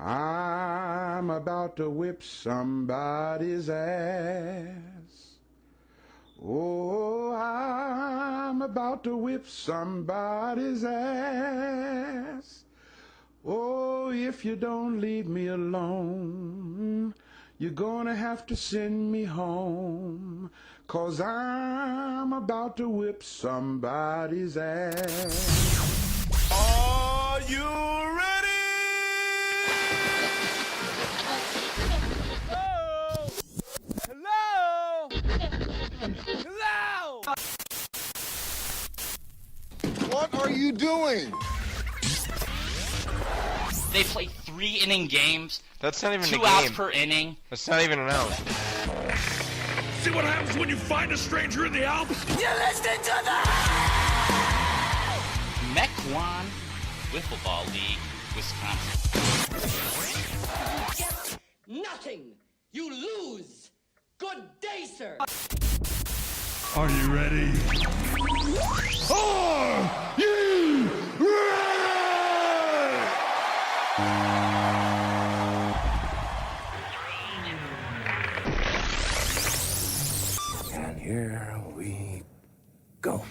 I'm about to whip somebody's ass. Oh, I'm about to whip somebody's ass. Oh, if you don't leave me alone, you're gonna have to send me home, 'cause I'm about to whip somebody's ass. Are you ready? Hello? Hello? What are you doing? They play 3-inning games. That's not even a game. 2 outs per inning. That's not even an out. See what happens when you find a stranger in the Alps? You're listening to the Mequon Wiffle Ball League, Wisconsin. Nothing. You lose. Good day, sir. Are you ready? Are you ready? And here we go.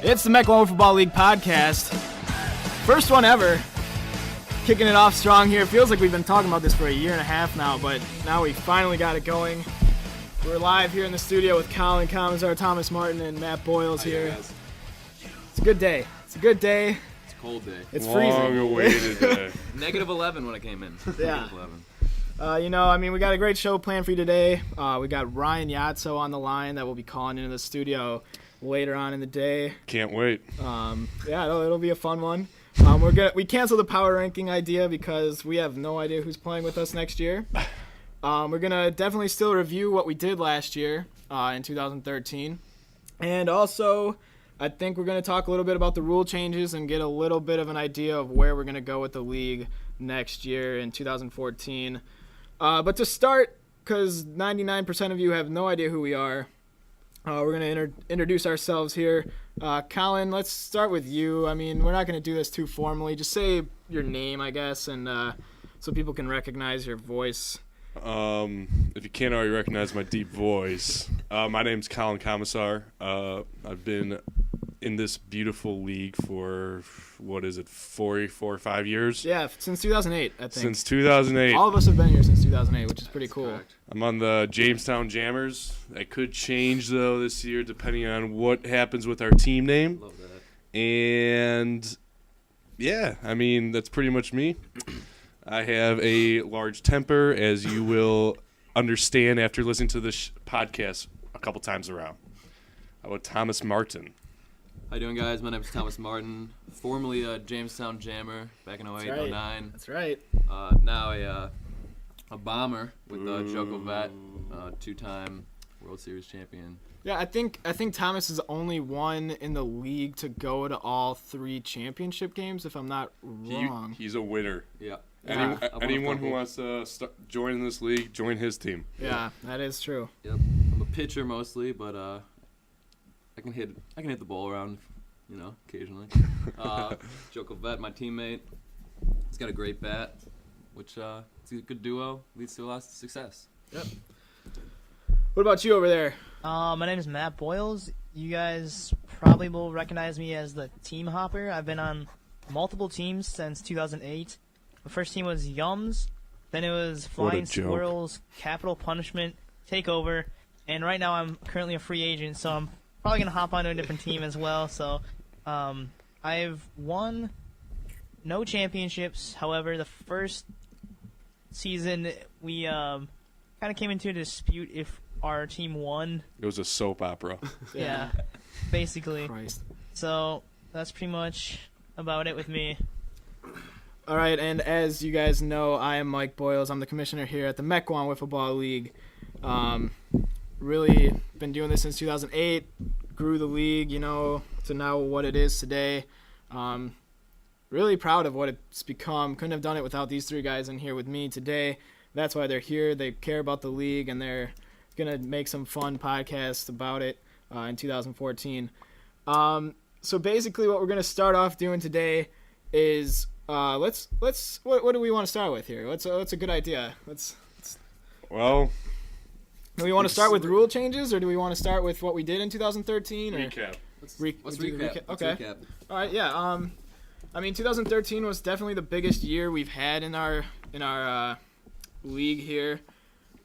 It's the Mequon Football League podcast. First one ever. Kicking it off strong here. Feels like we've been talking about this for a year and a half now, but now we finally got it going. We're live here in the studio with Colin Commissar, Thomas Martin, and Matt Boyles here. It's a good day. It's a good day. It's a cold day. It's freezing. Long-awaited day. -11 when I came in. Yeah. -11. We got a great show planned for you today. We got Ryan Yatso on the line that will be calling into the studio later on in the day. Can't wait. It'll be a fun one. We canceled the power ranking idea because we have no idea who's playing with us next year. We're gonna definitely still review what we did last year in 2013, and also I think we're gonna talk a little bit about the rule changes and get a little bit of an idea of where we're gonna go with the league next year in 2014. But to start, because 99% of you have no idea who we are, we're going to introduce ourselves here. Colin, let's start with you. I mean, we're not going to do this too formally. Just say your name, I guess, and so people can recognize your voice. If you can't already recognize my deep voice, my name's Colin Commissar. I've been in this beautiful league for, 4 or 5 years? Yeah, since 2008, I think. Since 2008. All of us have been here since 2008, which is pretty cool. Correct. I'm on the Jamestown Jammers. That could change, though, this year, depending on what happens with our team name. Love that. And, yeah, I mean, that's pretty much me. I have a large temper, as you will understand after listening to this podcast a couple times around. How about Thomas Martin? How you doing, guys? My name is Thomas Martin, formerly a Jamestown Jammer back in 08, 09. That's right. Now a bomber with Joko Vet, two-time World Series champion. Yeah, I think Thomas is the only one in the league to go to all 3 championship games, if I'm not wrong. He's a winner. Yeah. Anyone who wants to join this league, join his team. Yeah, that is true. Yep. I'm a pitcher mostly, but I can hit the ball around, occasionally. Joko Vet, my teammate, he's got a great bat, which it's a good duo, leads to a lot of success. Yep. What about you over there? My name is Matt Boyles. You guys probably will recognize me as the team hopper. I've been on multiple teams since 2008. The first team was Yums, then it was Flying Squirrels, Capital Punishment, Takeover, and right now I'm currently a free agent, so I'm probably going to hop onto a different team as well. So I've won no championships. However, the first season we kind of came into a dispute if our team won. It was a soap opera. Yeah, basically. Christ. So that's pretty much about it with me. All right, and as you guys know, I am Mike Boyles. I'm the commissioner here at the Mequon Wiffle Ball League. Really been doing this since 2008, grew the league, to now what it is today. Really proud of what it's become. Couldn't have done it without these three guys in here with me today. That's why they're here. They care about the league, and they're going to make some fun podcasts about it in 2014. So basically what we're going to start off doing today is what do we want to start with here? What's a good idea? Well, do we want to start with rule changes, or do we want to start with what we did in 2013? Or recap. Let's recap. Okay. Recap. All right. Yeah. 2013 was definitely the biggest year we've had in our league here.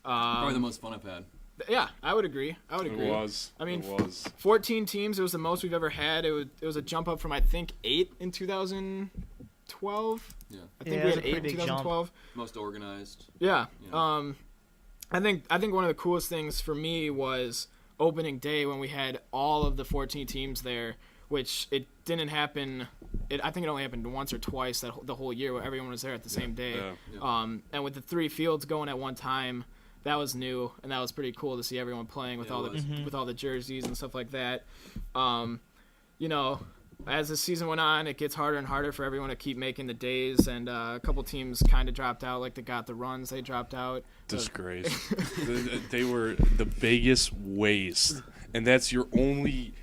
Probably the most fun I've had. Yeah, I would agree. It was. I mean, it was. 14 teams. It was the most we've ever had. It was a jump up from, I think, 8 in 2012. Yeah. I think Yeah, we it was had a 8 in pretty big 2012. Most organized. Yeah. Yeah. I think one of the coolest things for me was opening day when we had all of the 14 teams there, which it didn't happen. I think it only happened once or twice the whole year where everyone was there at the same day. Yeah. And with the 3 fields going at one time, that was new, and that was pretty cool to see everyone playing with with all the jerseys and stuff like that. As the season went on, it gets harder and harder for everyone to keep making the days, and a couple teams kind of dropped out, like the Runs. They dropped out. Disgrace. They were the biggest waste, and that's your only.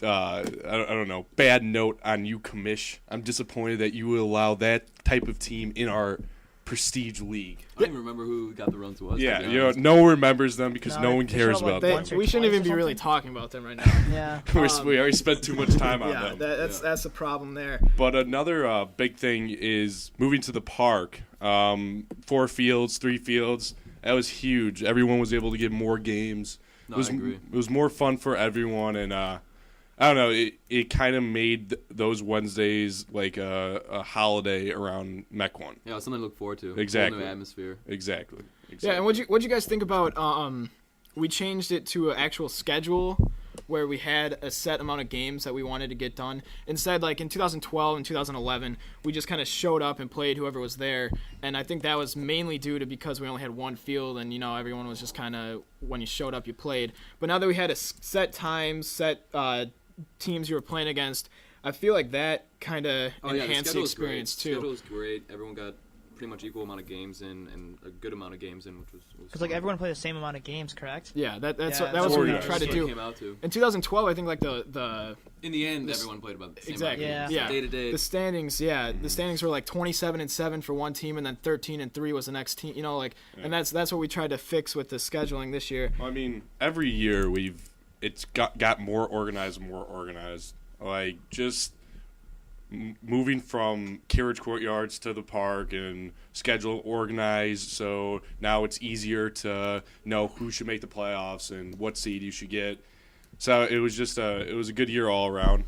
I don't know. Bad note on you, Commish. I'm disappointed that you would allow that type of team in our prestige league. I don't even remember who got the runs was. Yeah, no one remembers them because no one cares about them. We shouldn't even be really talking about them right now. Yeah. We already spent too much time on them. That's the problem there. But another big thing is moving to the park. 4 fields, 3 fields. That was huge. Everyone was able to get more games. No, I agree. It was more fun for everyone, and I don't know. It kind of made those Wednesdays like a holiday around Mequon. Yeah, it was something to look forward to. Exactly. Whole new atmosphere. Exactly. Yeah, and what'd you guys think about? We changed it to an actual schedule where we had a set amount of games that we wanted to get done. Instead, like in 2012 and 2011, we just kind of showed up and played whoever was there. And I think that was mainly due to because we only had one field, and everyone was just kind of when you showed up, you played. But now that we had a set time, set teams you were playing against, I feel like that kind of enhanced the experience too. The schedule was great. Everyone got pretty much equal amount of games in and a good amount of games in, which was Because everyone played the same amount of games, correct? Yeah, that was what what we we tried to do. Came out to. In 2012, I think like the in the end, everyone played about the same exactly amount of yeah games. Day to day. The standings the standings were like 27-7 for one team, and then 13-3 was the next team. And that's what we tried to fix with the scheduling this year. I mean, every year it's got more organized. Like just moving from carriage courtyards to the park and schedule organized, so now it's easier to know who should make the playoffs and what seed you should get. So it was just it was a good year all around.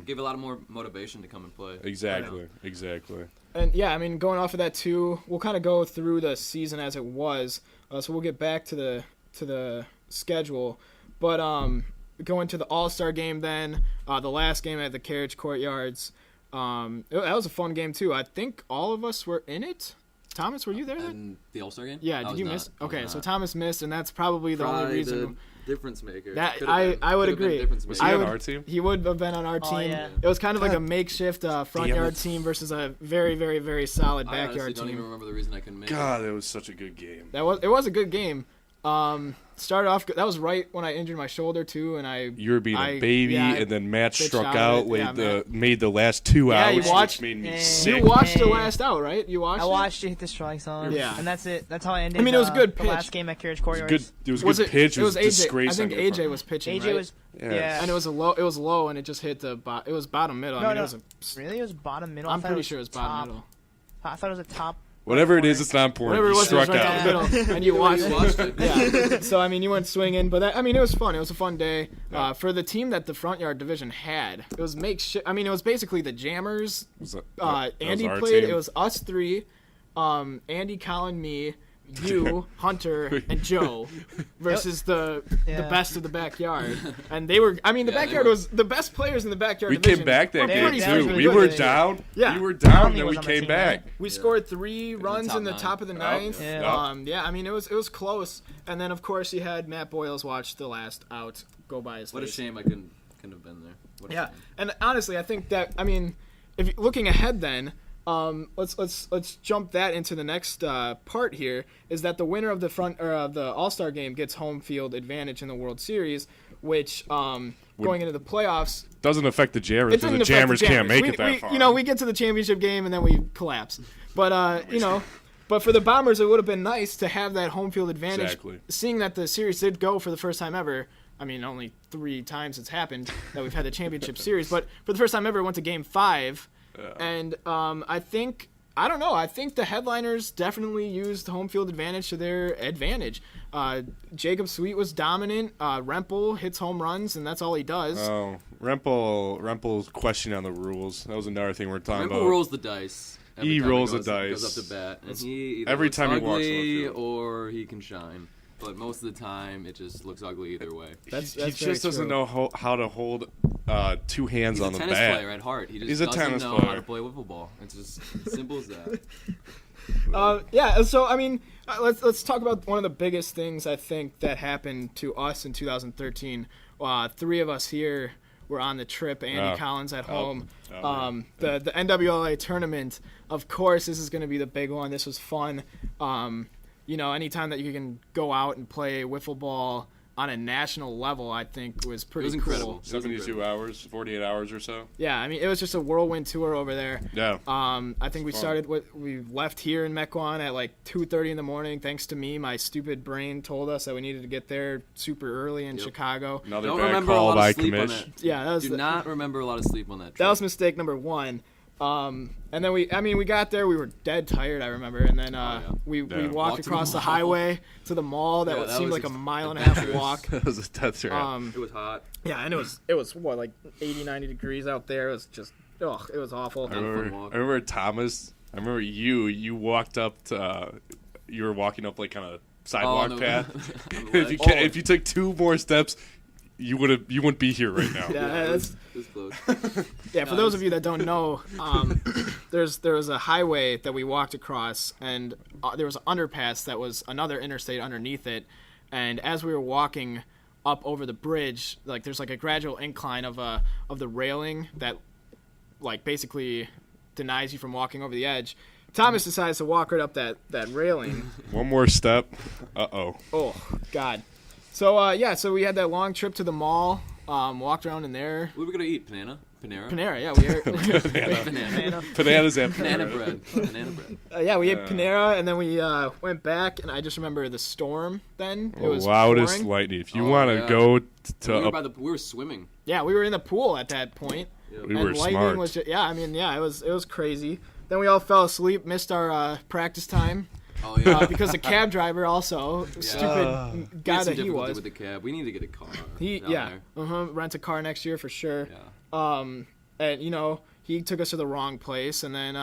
Gave a lot of more motivation to come and play. Exactly. And yeah, I mean, going off of that too, we'll kind of go through the season as it was. So we'll get back to the schedule, but going to the All-Star game then, the last game at the Carriage Courtyards. That was a fun game too. I think all of us were in it. Thomas, were you there then? And the All-Star game? Yeah, did you miss? Okay, so Thomas missed, and that's probably the only reason. Difference maker. That I would agree. Was he on our team? He would have been on our team. Yeah. It was kind of like a makeshift front yard team versus a very, very, very solid I backyard honestly don't even team. remember the reason I couldn't make God, it was such a good game. It was a good game. Started off. That was right when I injured my shoulder too, and You were being a baby, and then Matt pitched struck out out, of it. made the last 2 Yeah, outs, you watched- which made me Yeah. sick. You watched the Yeah. last out, right? You watched. I watched you hit the strike zone. Yeah. And that's it. That's how I ended. I mean, it was a good the pitch. last game at Carriage Courtyards. It was a good pitch. It was a AJ. I disgrace. think on your AJ part. was pitching. AJ right? was. Yes. Yeah. And it was low, and it just hit it was bottom middle. No, I mean, no. it was Really? It was bottom middle? I I'm thought pretty sure it was top. bottom middle. I thought it was a top. Whatever it corner. is, it's not important. Whatever it You was, it was struck right out. down the middle, and you watched it. Yeah. So I mean, you went swinging, but it was fun. It was a fun day for the team that the front yard division had. It was makeshift. I mean, it was basically the Jammers. That was Andy our played. team. It was us three, Andy, Colin, me, you, Hunter, and Joe versus the best of the backyard. And the backyard was the best players in the backyard We division came back that were game pretty too. freaking We good were that year. down. Yeah. We were down, Conley then was we on the came team, back. right? We scored 3 runs top in the nine. top of the ninth. Yeah. It was close. And then of course you had Matt Boyles watch the last out go by his What a face. shame I couldn't have been there. What a Yeah, shame. and honestly, I think that if you're looking ahead, then let's jump that into the next part here. Is that the winner of the All-Star game gets home field advantage in the World Series, which going into the playoffs Doesn't affect the Jammers because the Jammers can't make it that far. we get to the championship game and then we collapse. But but for the Bombers, it would have been nice to have that home field advantage. Exactly. Seeing that the series did go for the first time ever. I mean, only 3 times it's happened that we've had the championship series, but for the first time ever, it went to Game 5. And I think the headliners definitely used home field advantage to their advantage. Jacob Sweet was dominant. Rempel hits home runs, and that's all he does. Oh, Rempel's questioning on the rules. That was another thing we're talking about. Rempel rolls the dice. He rolls the dice. Goes up to bat, and he either every looks time he walks on the ugly field. or he can shine. But most of the time, it just looks ugly either way. He Very just doesn't true. know how to hold 2 hands He's on a the tennis bat. player at heart. He just He's a doesn't tennis know player. how to play wiffle ball. It's just as simple as that. So let's talk about one of the biggest things I think that happened to us in 2013. 3 of us here were on the trip. Andy Collins at home. The NWLA tournament. Of course, this is going to be the big one. This was fun. Anytime that you can go out and play wiffle ball on a national level, I think was pretty was incredible. cool. 72 hours, 48 hours or so. Yeah, I mean, it was just a whirlwind tour over there. Yeah. I think we left here in Mequon at like 2:30 in the morning. Thanks to me, my stupid brain told us that we needed to get there super early in Chicago. Another Don't bad remember a call lot by of sleep on Commish. that. Yeah, that was Do not remember a lot of sleep on that trip. that was mistake number 1. And then we got there. We were dead tired, I remember. And then we walked Walked to across the the mall. highway to the mall. That Yeah, that seemed was like a mile and a half adventurous. walk. That was a death trap. It was hot. Yeah, and it was what, like 80, 90 degrees out there. It was just it was awful. I remember Thomas. I remember you walked up to. You were walking up like on a sidewalk no. path. On the if you took 2 more steps, you wouldn't be here right now. Yeah, that's. It was close. Yeah, for those of you that don't know, there was a highway that we walked across, and there was an underpass that was another interstate underneath it. And as we were walking up over the bridge, like there's like a gradual incline of the railing that, like, basically denies you from walking over the edge. Thomas decides to walk right up that railing. One more step. Uh-oh. Oh God. So we had that long trip to the mall. Walked around in there. What were we gonna eat? Panera? Panera, yeah, we ate Banana. Bananas and Banana bread. Banana bread. yeah, we ate Panera, and then we went back, and I just remember the storm then. It was loudest pouring. lightning. If you Oh, want to yeah. go We to were, we were swimming. Yeah, we were in the pool at that point. we and were lightning smart. was just, it was crazy. Then we all fell asleep, missed our practice time. Oh yeah. Because the cab driver also, stupid guy that he was. With the cab. We need to get a car. Rent a car next year for sure. Yeah. And he took us to the wrong place, and then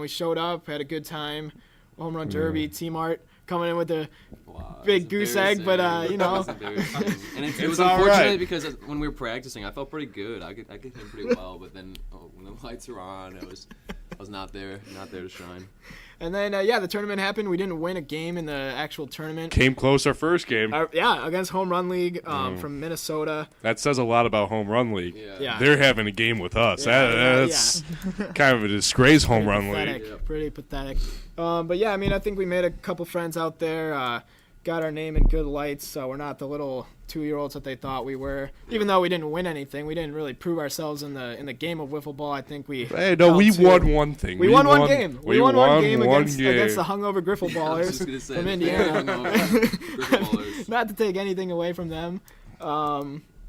we showed up, had a good time, home run derby, Team Art coming in with the big goose egg, but It was embarrassing. And it was all unfortunate right. because when we were practicing, I felt pretty good. I could hit pretty well, but then when the lights were on, I was not there to shine. And then the tournament happened. We didn't win a game in the actual tournament. Came close our first game. Against Home Run League from Minnesota. That says a lot about Home Run League. Yeah. They're having a game with us. Yeah, That's kind of a disgrace, Home Run Pathetic, League. pretty pathetic. But yeah, I mean, I think we made a couple friends out there. Got our name in good lights, so we're not the little 2-year-olds that they thought we were. Even though we didn't win anything, we didn't really prove ourselves in the game of wiffle ball. I think we. Hey, no, we won one thing. We won one game. We won one game against game. the hungover Griffle I was Ballers just gonna say, from the Indiana. Griffle Ballers. Not to take anything away from them.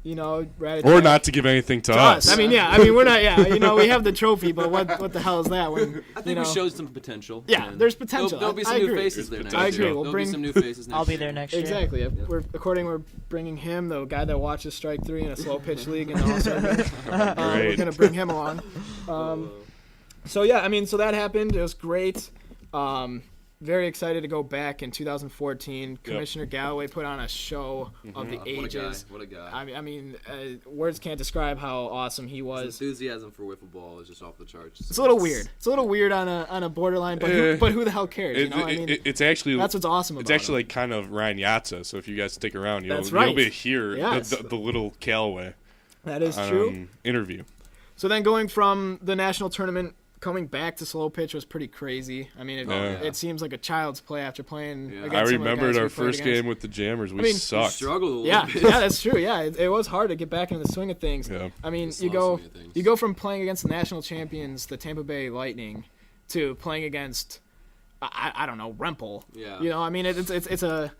Or not to give anything to us. I mean, we're not. Yeah, we have the trophy, but what the hell is that? When I think we showed some potential. Yeah, and there's potential. There'll be some I new agree. faces there next I agree. year. We'll There'll bring- be some new faces next I'll be year. there next year. Exactly. We're bringing him, the guy that watches Strike 3 in a slow pitch league, and All-Star game. We're Great. gonna bring him along. So that happened. It was great. very excited to go back in 2014. Commissioner Galloway put on a show of the ages. What a guy. I mean, words can't describe how awesome he was. His enthusiasm for wiffle ball is just off the charts. It's a little weird. It's a little weird on a borderline, but who the hell cares? You know, it's actually that's what's awesome about it. It's actually like kind of Ryan Yatso. So if you guys stick around, you'll be able to hear the little Callaway. That is true. Interview. So then going from the national tournament, coming back to slow pitch was pretty crazy. I mean, it seems like a child's play after playing against I remembered our first against. game with the Jammers. We sucked. We struggled a little bit. Yeah, that's true. Yeah, it was hard to get back into the swing of things. Yeah. I mean, you go from playing against the national champions, the Tampa Bay Lightning, to playing against, I don't know, Rempel. Yeah. You know, I mean, it's a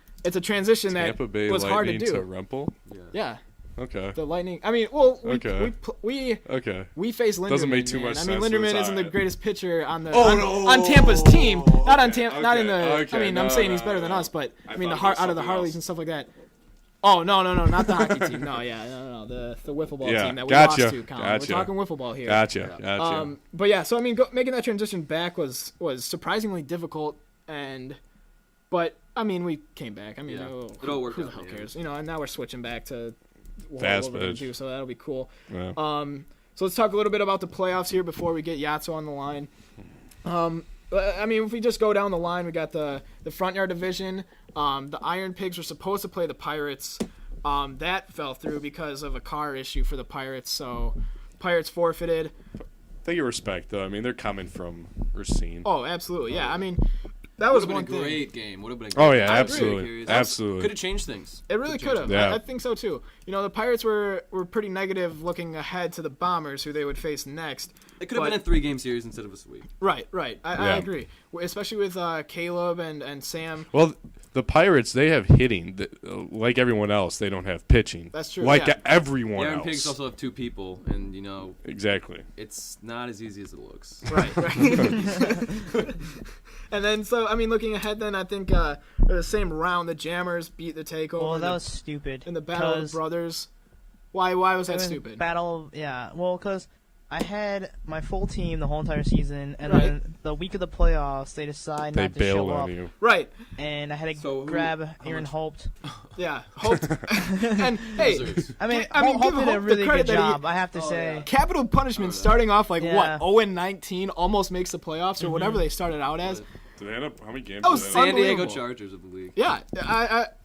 transition Tampa Bay was hard to Lightning do. to Rempel? Yeah. Okay. The Lightning. I mean, well, we face Linderman. Doesn't make too much sense. I mean, Linderman isn't the greatest pitcher on on Tampa's team. Not on Tampa. Okay, Not in the. okay, I mean, I'm saying he's better than us, but I mean, out of the Harleys and stuff like that. Oh no, not the hockey team. No, the wiffle ball team that we lost to. Colin. We're talking wiffle ball here. Gotcha. But yeah, so I mean, making that transition back was surprisingly difficult, but I mean, we came back. I mean, it all worked who out. the hell cares? You know, and now we're switching back to fast what we're gonna pitch. do, so that'll be cool. Yeah. So let's talk a little bit about the playoffs here before we get Yatso on the line. I mean, if we just go down the line, we got the front yard division. The Iron Pigs were supposed to play the Pirates. That fell through because of a car issue for the Pirates, so Pirates forfeited. Take your respect, though. I mean, they're coming from Racine. Oh, absolutely. Yeah, I mean, that was one thing. Great game. Would have been a Oh, great yeah, game. absolutely. Could have changed things. It really could have. Yeah. I think so, too. You know, the Pirates were pretty negative looking ahead to the Bombers, who they would face next. It could have been a 3-game series instead of a sweep. Right. I agree. Especially with Caleb and Sam. Well, the Pirates, they have hitting. Like everyone else, they don't have pitching. That's true. Like yeah. everyone Iron else. Pigs also have 2 people, and, Exactly. it's not as easy as it looks. Right. And then, so, I mean, looking ahead then, I think the same round, the Jammers beat the Takeover. Well, that was stupid. In the Battle of the Brothers. Why was that stupid? Because I had my full team the whole entire season, and then the week of the playoffs, they decide not to show up. You. Right. And I had to grab Aaron Holt. Yeah, Holt. And, hey, Holt did a really good job, I have to say. Capital punishment starting off 0-19, almost makes the playoffs, or whatever they started out as. Did they end up, how many games? San Diego Chargers of the league. Yeah,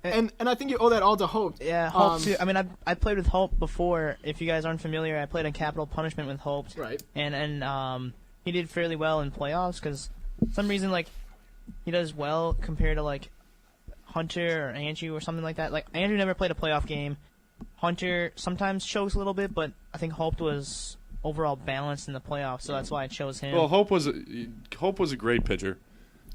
and I think you owe that all to Hope. Yeah, Hope too. I mean, I played with Hope before. If you guys aren't familiar, I played in Capital Punishment with Hope. Right. And he did fairly well in playoffs because for some reason he does well compared to Hunter or Andrew or something like that. Andrew never played a playoff game. Hunter sometimes chokes a little bit, but I think Hope was overall balanced in the playoffs, so that's why I chose him. Well, Hope was a great pitcher.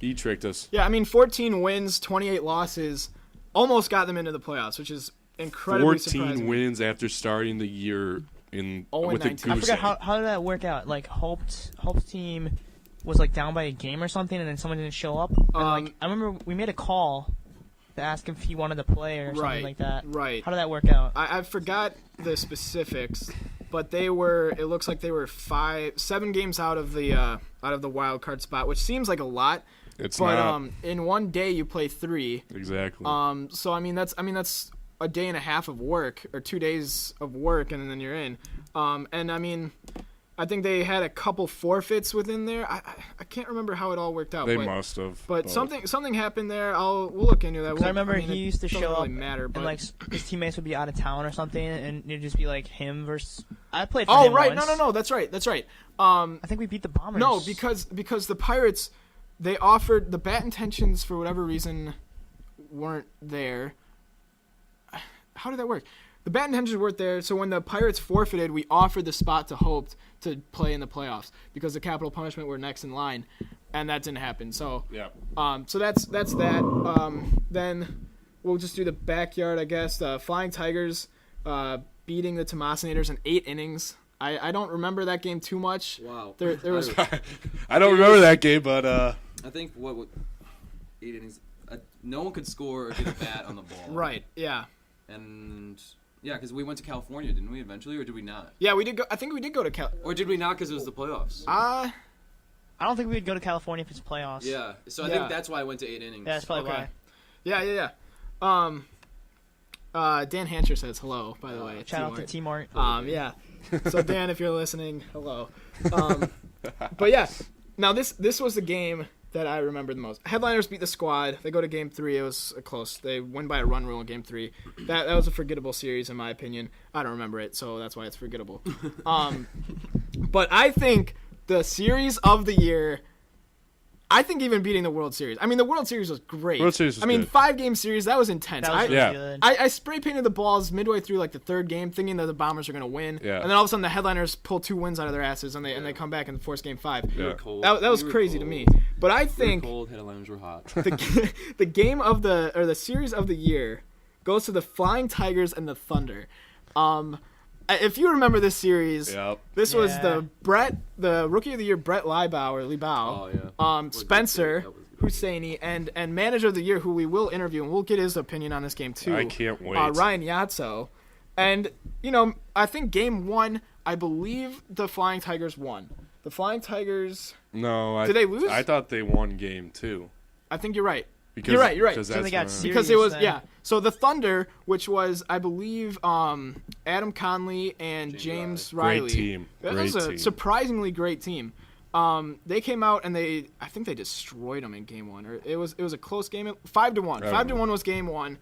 He tricked us. Yeah, I mean, 14 wins, 28 losses, almost got them into the playoffs, which is incredibly surprising. 14 wins after starting the year with a goose. I forgot how did that work out. Hope's team was down by a game or something, and then someone didn't show up. And, I remember we made a call to ask if he wanted to play or something like that. Right. How did that work out? I forgot the specifics, but it looks like they were 7 games out of the wild card spot, which seems like a lot. It's but not. In one day you play 3. Exactly. So I mean that's a day and a half of work or 2 days of work, and then you're in. And I mean, I think they had a couple forfeits within there. I can't remember how it all worked out. They must have. But something happened there. We'll look into that. I remember he used to show up, matter, but and his teammates would be out of town or something, and it'd just be him versus. I played for him right, once. no, that's right. I think we beat the Bombers. No, because the Pirates, they offered the bat intentions for whatever reason weren't there. How did that work? The bat intentions weren't there, so when the Pirates forfeited, we offered the spot to Hope to play in the playoffs because the Capital Punishment were next in line, and that didn't happen. So yeah. So that's that. Then we'll just do the backyard, I guess. Flying Tigers beating the Tomasinators in 8 innings. I don't remember that game too much. Wow. There was. I don't remember that game, but I think 8 innings. No one could score or get a bat on the ball. Right. Yeah. And yeah, because we went to California, didn't we? Eventually, or did we not? Yeah, we did go. I think we did go to Or did we not? Because it was the playoffs. I don't think we would go to California if it's playoffs. Yeah. So I Yeah. think that's why I went to 8 innings. Yeah, that's probably Okay. why. Yeah. Dan Hancher says hello, by the way. Shout out to T-Mart. Yeah. So Dan, if you're listening, hello. But yeah, now this was the game that I remember the most. Headliners beat the Squad. They go to Game 3. It was close. They win by a run rule in Game 3. That was a forgettable series in my opinion. I don't remember it, so that's why it's forgettable. But I think the series of the year. I think even beating the World Series. I mean, the World Series was great. World Series was good. 5-game series, that was intense. That was really Yeah. good. I spray painted the balls midway through like the third game, thinking that the Bombers are going to win. Yeah. And then all of a sudden the Headliners pull 2 wins out of their asses, and they come back and force Game 5. Yeah. Cold. That was We were crazy to cold. me. But I We were think cold. Headliners were hot. the game of the series of the year goes to the Flying Tigers and the Thunder. If you remember this series, Yep. this was Yeah. the Rookie of the Year Brett Liebau. Oh yeah. Spencer That was good. Husseini and Manager of the Year, who we will interview, and we'll get his opinion on this game too. I can't wait. Ryan Yatso. And, I think Game 1, I believe the Flying Tigers won. The Flying Tigers, No, Did they lose? I thought they won Game 2. I think you're right. Because, You're right. Because So they that's got when- serious. Because it was, then. yeah. So the Thunder, which was, I believe, Adam Conley and James Riley. Great team. That was Great a team. surprisingly great team. They came out and I think they destroyed them in Game 1. Or it was a close game. 5-1. 5-1 was Game 1.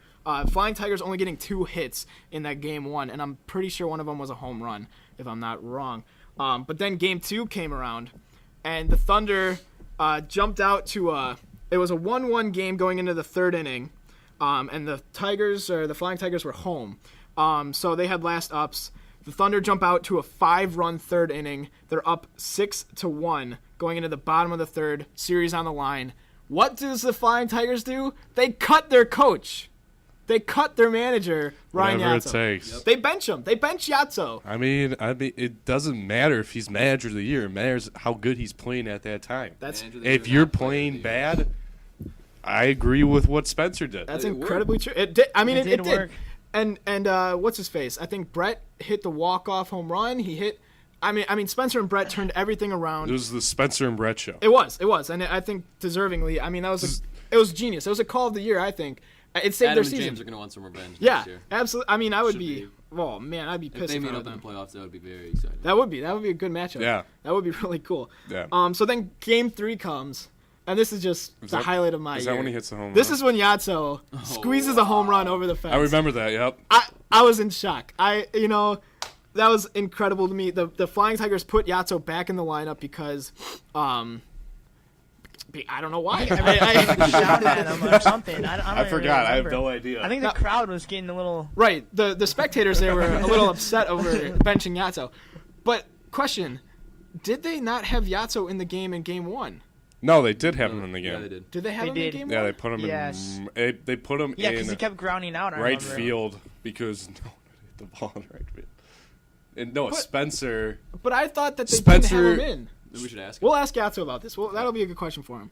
Flying Tigers only getting 2 hits in that Game 1, and I'm pretty sure one of them was a home run, if I'm not wrong. But then Game 2 came around, and the Thunder jumped out to it was a 1-1 game going into the third inning, and the Flying Tigers were home. So they had last ups. The Thunder jump out to a 5-run third inning. They're up 6-1 going into the bottom of the third, series on the line. What does the Flying Tigers do? They cut their coach. They cut their manager, Ryan Whatever Yatso. it takes. They bench him. They bench Yatso. I mean, it doesn't matter if he's manager of the year. It matters how good he's playing at that time. That's Manager of the year, If you're not player of playing the year. bad, I agree with what Spencer did. That's It incredibly true. It did. I mean, It it did did. work. And what's his face? I think Brett hit the walk-off home run. He hit. I mean, Spencer and Brett turned everything around. It was the Spencer and Brett show. It was, and I think deservingly. I mean, it was genius. It was a call of the year. I think it saved Adam their and season. James are gonna want some revenge Yeah, next year. absolutely. I mean, I would Should be. Oh man, I'd be If pissed they if meet I were up in the them. playoffs, that would be very exciting. That would be a good matchup. Yeah. that would be really cool. Yeah. So then Game 3 comes, and this is just the that- highlight of my Is year. that when he hits the home This run? is when Yatso squeezes a home run over the fence. I remember that, yep. I was in shock. That was incredible to me. The Flying Tigers put Yatso back in the lineup because, I don't know why. Shout at him or something. I don't I even forgot. I have remember. no idea. I think the crowd was getting a little. Right. The spectators there were a little upset over benching Yatso. But question, did they not have Yatso in the game in Game 1? No, they did have him in the game. Yeah, they did. Did they have They him did. in Game Yeah, 1? they put him Yes. in. They put him Yeah, because in he kept grounding out. I right remember. field because no one hit the ball in right field. And no, Spencer. But I thought that they Spencer- didn't have him in. Maybe we should ask him. We'll ask Yatso about this. Well, that'll be a good question for him.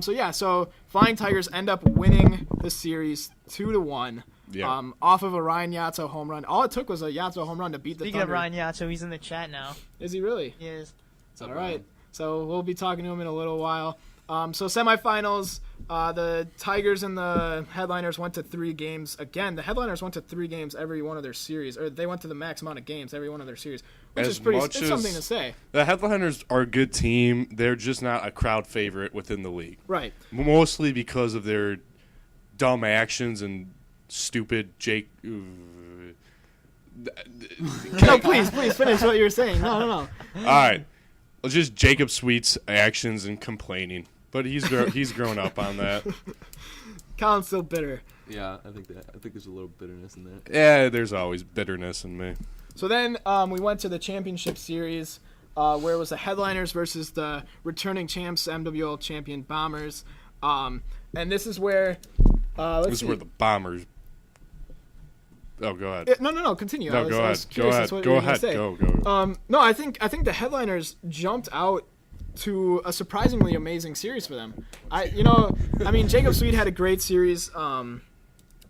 So Flying Tigers end up winning the series 2-1. Yeah. Off of a Ryan Yatso home run. All it took was a Yatso home run to beat the Speaking of Thunder. Ryan Yatso, he's in the chat now. Is he really? He is. What's up, All Ryan? right. So we'll be talking to him in a little while. So semifinals, the Tigers and the Headliners went to 3 games. Again, the Headliners went to 3 games every one of their series, or they went to the max amount of games every one of their series, which As is pretty. much It's as- something to say, The Headliners are a good team. They're just not a crowd favorite within the league. right? Mostly because of their dumb actions and stupid Jake. No, please finish what you were saying. No. All right. Well, just Jacob Sweet's actions and complaining. But he's grown up on that. Colin's still bitter. Yeah, I think there's a little bitterness in that. Yeah, there's always bitterness in me. So then we went to the championship series, where it was the Headliners versus the returning champs, MWL champion Bombers. And this is where. Let's This is see. where the Bombers. Oh, go ahead. No, continue. No, I was go ahead. curious as to what you Go were gonna ahead. say. Go. No, I think the Headliners jumped out to a surprisingly amazing series for them. Jacob Sweet had a great series.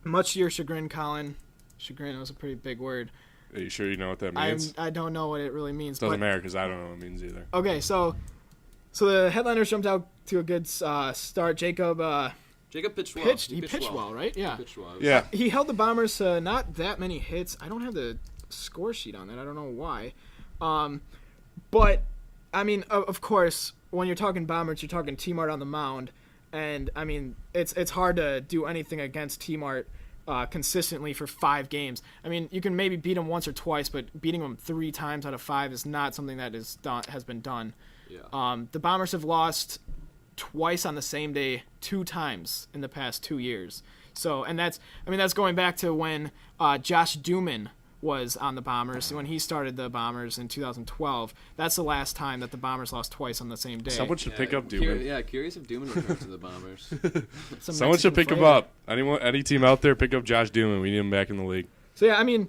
Much to your chagrin, Colin. Chagrin was a pretty big word. Are you sure you know what that means? I don't know what it really means. Doesn't but, matter because I don't know what it means either. Okay, so So the headliners jumped out to a good start. Jacob pitched well. He pitched well, right? Yeah. Pitched well. Yeah. He held the Bombers to not that many hits. I don't have the score sheet on that. I don't know why. But, I mean, of course, when you're talking Bombers, you're talking T-Mart on the mound. And, I mean, it's hard to do anything against T-Mart consistently for 5 games. I mean, you can maybe beat them once or twice, but beating them 3 times out of 5 is not something that has been done. Yeah. The Bombers have lost twice on the same day 2 times in the past 2 years. So, and that's going back to when Josh Duman was on the Bombers, when he started the Bombers in 2012. That's the last time that the Bombers lost twice on the same day. Someone should pick up Duman. Curious if Duman returns to the Bombers. Someone should pick him up. Any team out there, pick up Josh Duman. We need him back in the league. So, yeah, I mean,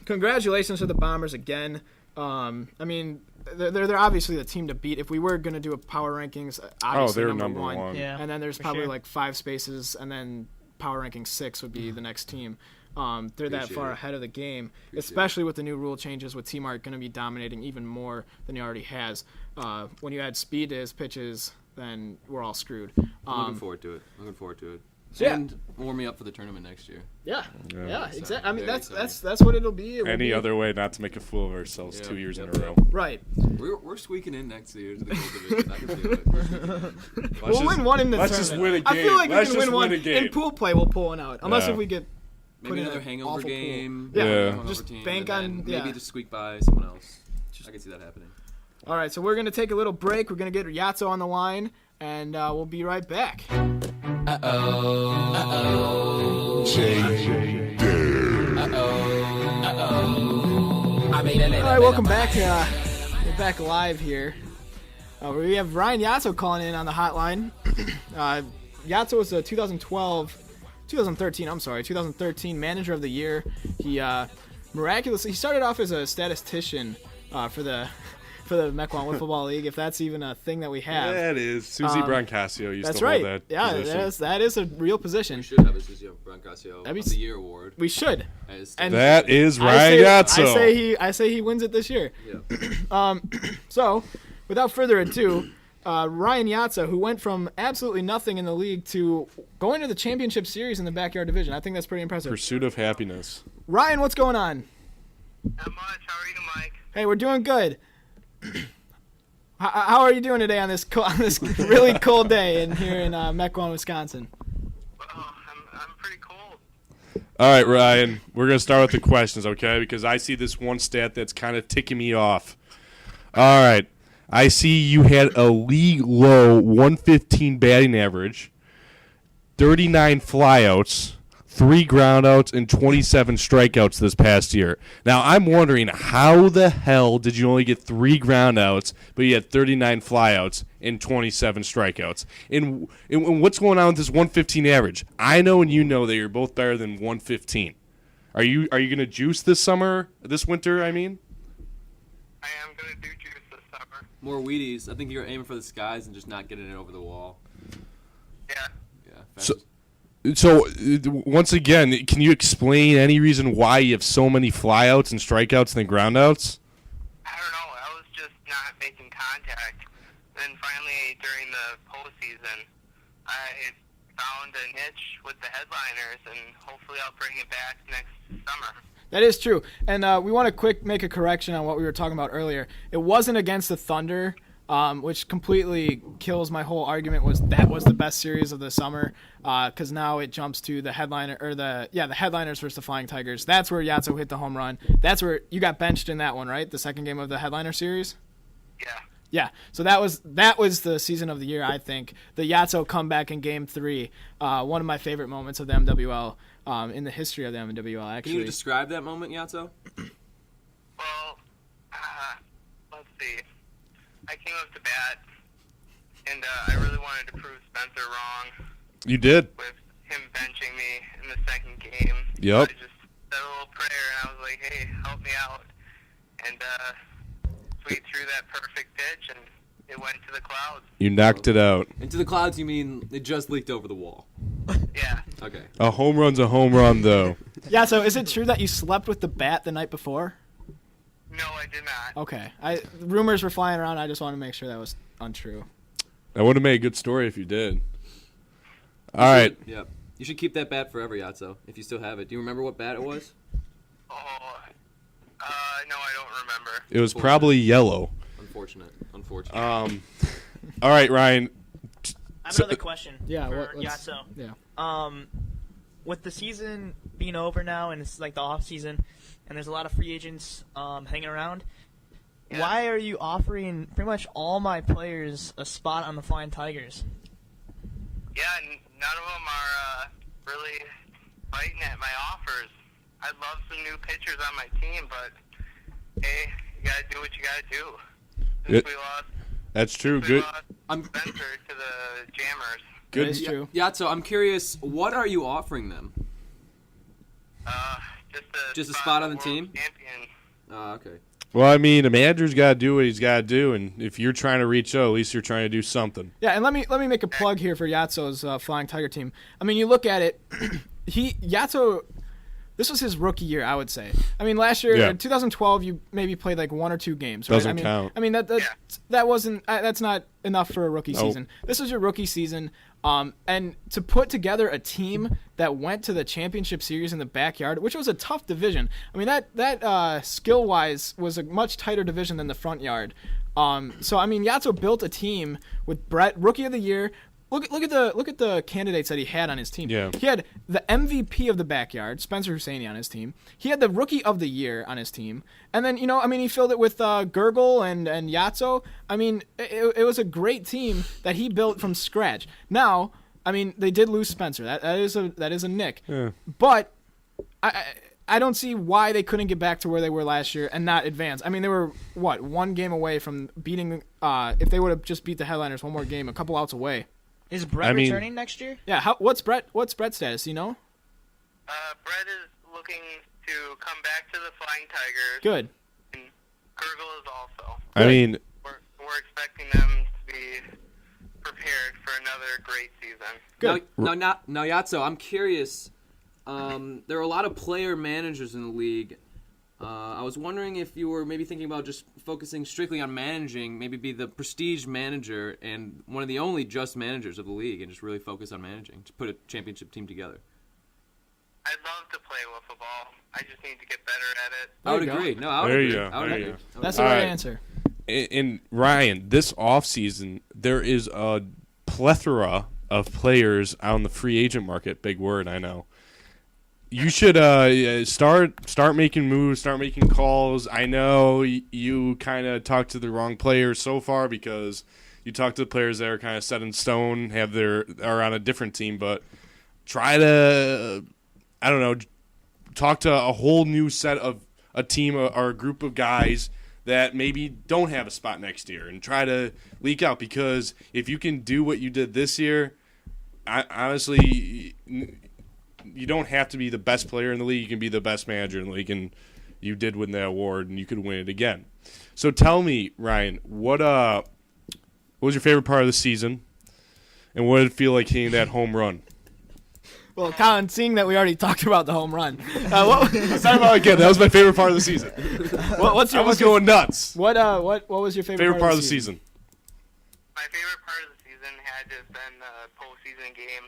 congratulations to the Bombers again. I mean, they're obviously the team to beat. If we were going to do a power rankings, obviously they're number one. Yeah, and then there's probably like 5 spaces, and then power ranking 6 would be the next team. They're that far ahead of the game, especially with the new rule changes, with T-Mart going to be dominating even more than he already has. When you add speed to his pitches, then we're all screwed. I'm looking forward to it. So yeah. And warm me up for the tournament next year. Yeah, exactly. I mean, very that's what it'll be. Any other way not to make a fool of ourselves 2 years in a row. Right. We're squeaking in next year to the gold division. I can feel it. We'll win one in the Let's tournament. just win a game. I feel like Let's we can just win one win a game. in pool play. We'll pull one out, unless if we get maybe another hangover awful game. Pool. Yeah. Hangover Just team, bank and on. maybe just squeak by someone else. I can see that happening. All right, so we're gonna take a little break. We're gonna get Yatso on the line, and we'll be right back. All right, welcome back. We're back live here. We have Ryan Yatso calling in on the hotline. Yatso was a 2013 Manager of the Year. He miraculously started off as a statistician for the Mequon Wiffle League, if that's even a thing that we have. Yeah, it is. Susie Brancasio used that's to right. hold that Yeah, position. that is a real position. We should have a Susie Brancasio of the Year award. We should. And that is Ryan Yatso. I say he wins it this year. Yeah. So, without further ado, Ryan Yatso, who went from absolutely nothing in the league to going to the championship series in the backyard division. I think that's pretty impressive. Pursuit of happiness. Ryan, what's going on? Not much. How are you, Mike? Hey, we're doing good. How are you doing today on this really cold day here in Mequon, Wisconsin? Well, I'm pretty cold. All right, Ryan, we're going to start with the questions, okay? Because I see this one stat that's kind of ticking me off. All right. I see you had a league low 115 batting average, 39 flyouts, 3 groundouts, and 27 strikeouts this past year. Now, I'm wondering, how the hell did you only get 3 groundouts, but you had 39 flyouts and 27 strikeouts? And what's going on with this 115 average? I know and you know that you're both better than 115. Are you going to juice this winter, I mean? I am going to do juice this summer. More Wheaties. I think you're aiming for the skies and just not getting it over the wall. Yeah. Yeah. So, once again, can you explain any reason why you have so many flyouts and strikeouts than groundouts? I don't know. I was just not making contact. Then finally, during the postseason, I found a niche with the headliners, and hopefully I'll bring it back next summer. That is true. And we want to make a correction on what we were talking about earlier. It wasn't against the Thunder, which completely kills my whole argument. That was the best series of the summer, because now it jumps to the headliner the headliners versus the Flying Tigers. That's where Yatso hit the home run. That's where you got benched in that one, right? The second game of the headliner series. Yeah. Yeah. So that was the season of the year, I think. The Yatso comeback in Game 3, one of my favorite moments of the MWL, in the history of the MWL. Actually, can you describe that moment, Yatso? Well, let's see. I came up to bat, and I really wanted to prove Spencer wrong. You did. With him benching me in the second game. Yep. So I just said a little prayer, and I was like, hey, help me out. And we threw that perfect pitch, and it went to the clouds. You knocked it out. And to the clouds, you mean it just leaked over the wall? Yeah. Okay. A home run's a home run, though. Yeah, so is it true that you slept with the bat the night before? No, I did not. Okay. Rumors were flying around. I just want to make sure that was untrue. That would have made a good story if you did. All right. Yep. You should keep that bat forever, Yatso, if you still have it. Do you remember what bat it was? Oh, no, I don't remember. It was probably yellow. Unfortunate. All right, Ryan. I have another question Yeah, for let's- Yatso. Yeah. With the season being over now and it's like the off season, and there's a lot of free agents hanging around, why are you offering pretty much all my players a spot on the Flying Tigers? Yeah, none of them are really biting at my offers. I'd love some new pitchers on my team, but hey, you gotta do what you gotta do. Since we lost, That's true. we Good. lost Spencer to the Jammers. Good. That is true. Yatso, I'm curious, what are you offering them? Just a spot on the world team? Champion. Okay. Well, I mean, a manager's got to do what he's got to do, and if you're trying to reach out, at least you're trying to do something. Yeah, and let me make a plug here for Yatso's Flying Tiger team. I mean, you look at it, Yatso, this was his rookie year, I would say. I mean, last year, in 2012, you maybe played like 1 or 2 games. Right? Doesn't count. I mean, that wasn't that's not enough for a rookie season. This was your rookie season, and to put together a team that went to the championship series in the backyard, which was a tough division. I mean, that skill wise was a much tighter division than the front yard. So I mean, Yatso built a team with Brett, rookie of the year. Look at the candidates that he had on his team. Yeah. He had the MVP of the backyard, Spencer Husseini, on his team. He had the rookie of the year on his team, and then he filled it with Gurgle and Yatso. I mean, it was a great team that he built from scratch. Now, I mean, they did lose Spencer. That is a nick. Yeah. But I don't see why they couldn't get back to where they were last year and not advance. I mean, they were one game away from beating. If they would have just beat the Headliners one more game, a couple outs away. Is Brett returning next year? Yeah. What's Brett's status? You know? Brett is looking to come back to the Flying Tigers. Good. And Gurgle is also. I mean, we're expecting them to be prepared for another great season. Good. Now, Yatso, I'm curious. There are a lot of player managers in the league. I was wondering if you were maybe thinking about just focusing strictly on managing, maybe be the prestige manager and one of the only just managers of the league, and just really focus on managing to put a championship team together. I'd love to play wiffle ball. I just need to get better at it. I would There you agree. go. No, I would There agree. you go. I would There you agree. go. That's the All right right. answer. and Ryan, this offseason, there is a plethora of players on the free agent market. Big word, I know. You should start making moves, start making calls. I know you kind of talked to the wrong players so far because you talked to the players that are kind of set in stone, are on a different team. But try to, I don't know, talk to a whole new set of a team or a group of guys that maybe don't have a spot next year and try to leak out. Because if you can do what you did this year, honestly, you don't have to be the best player in the league. You can be the best manager in the league, and you did win that award, and you could win it again. So tell me, Ryan, what was your favorite part of the season, and what did it feel like hitting that home run? Well, Colin, seeing that we already talked about the home run, Let's talk about it again. That was my favorite part of the season. what's your I was going nuts. What was your favorite Part of the season? My favorite part of the season had to have been the postseason game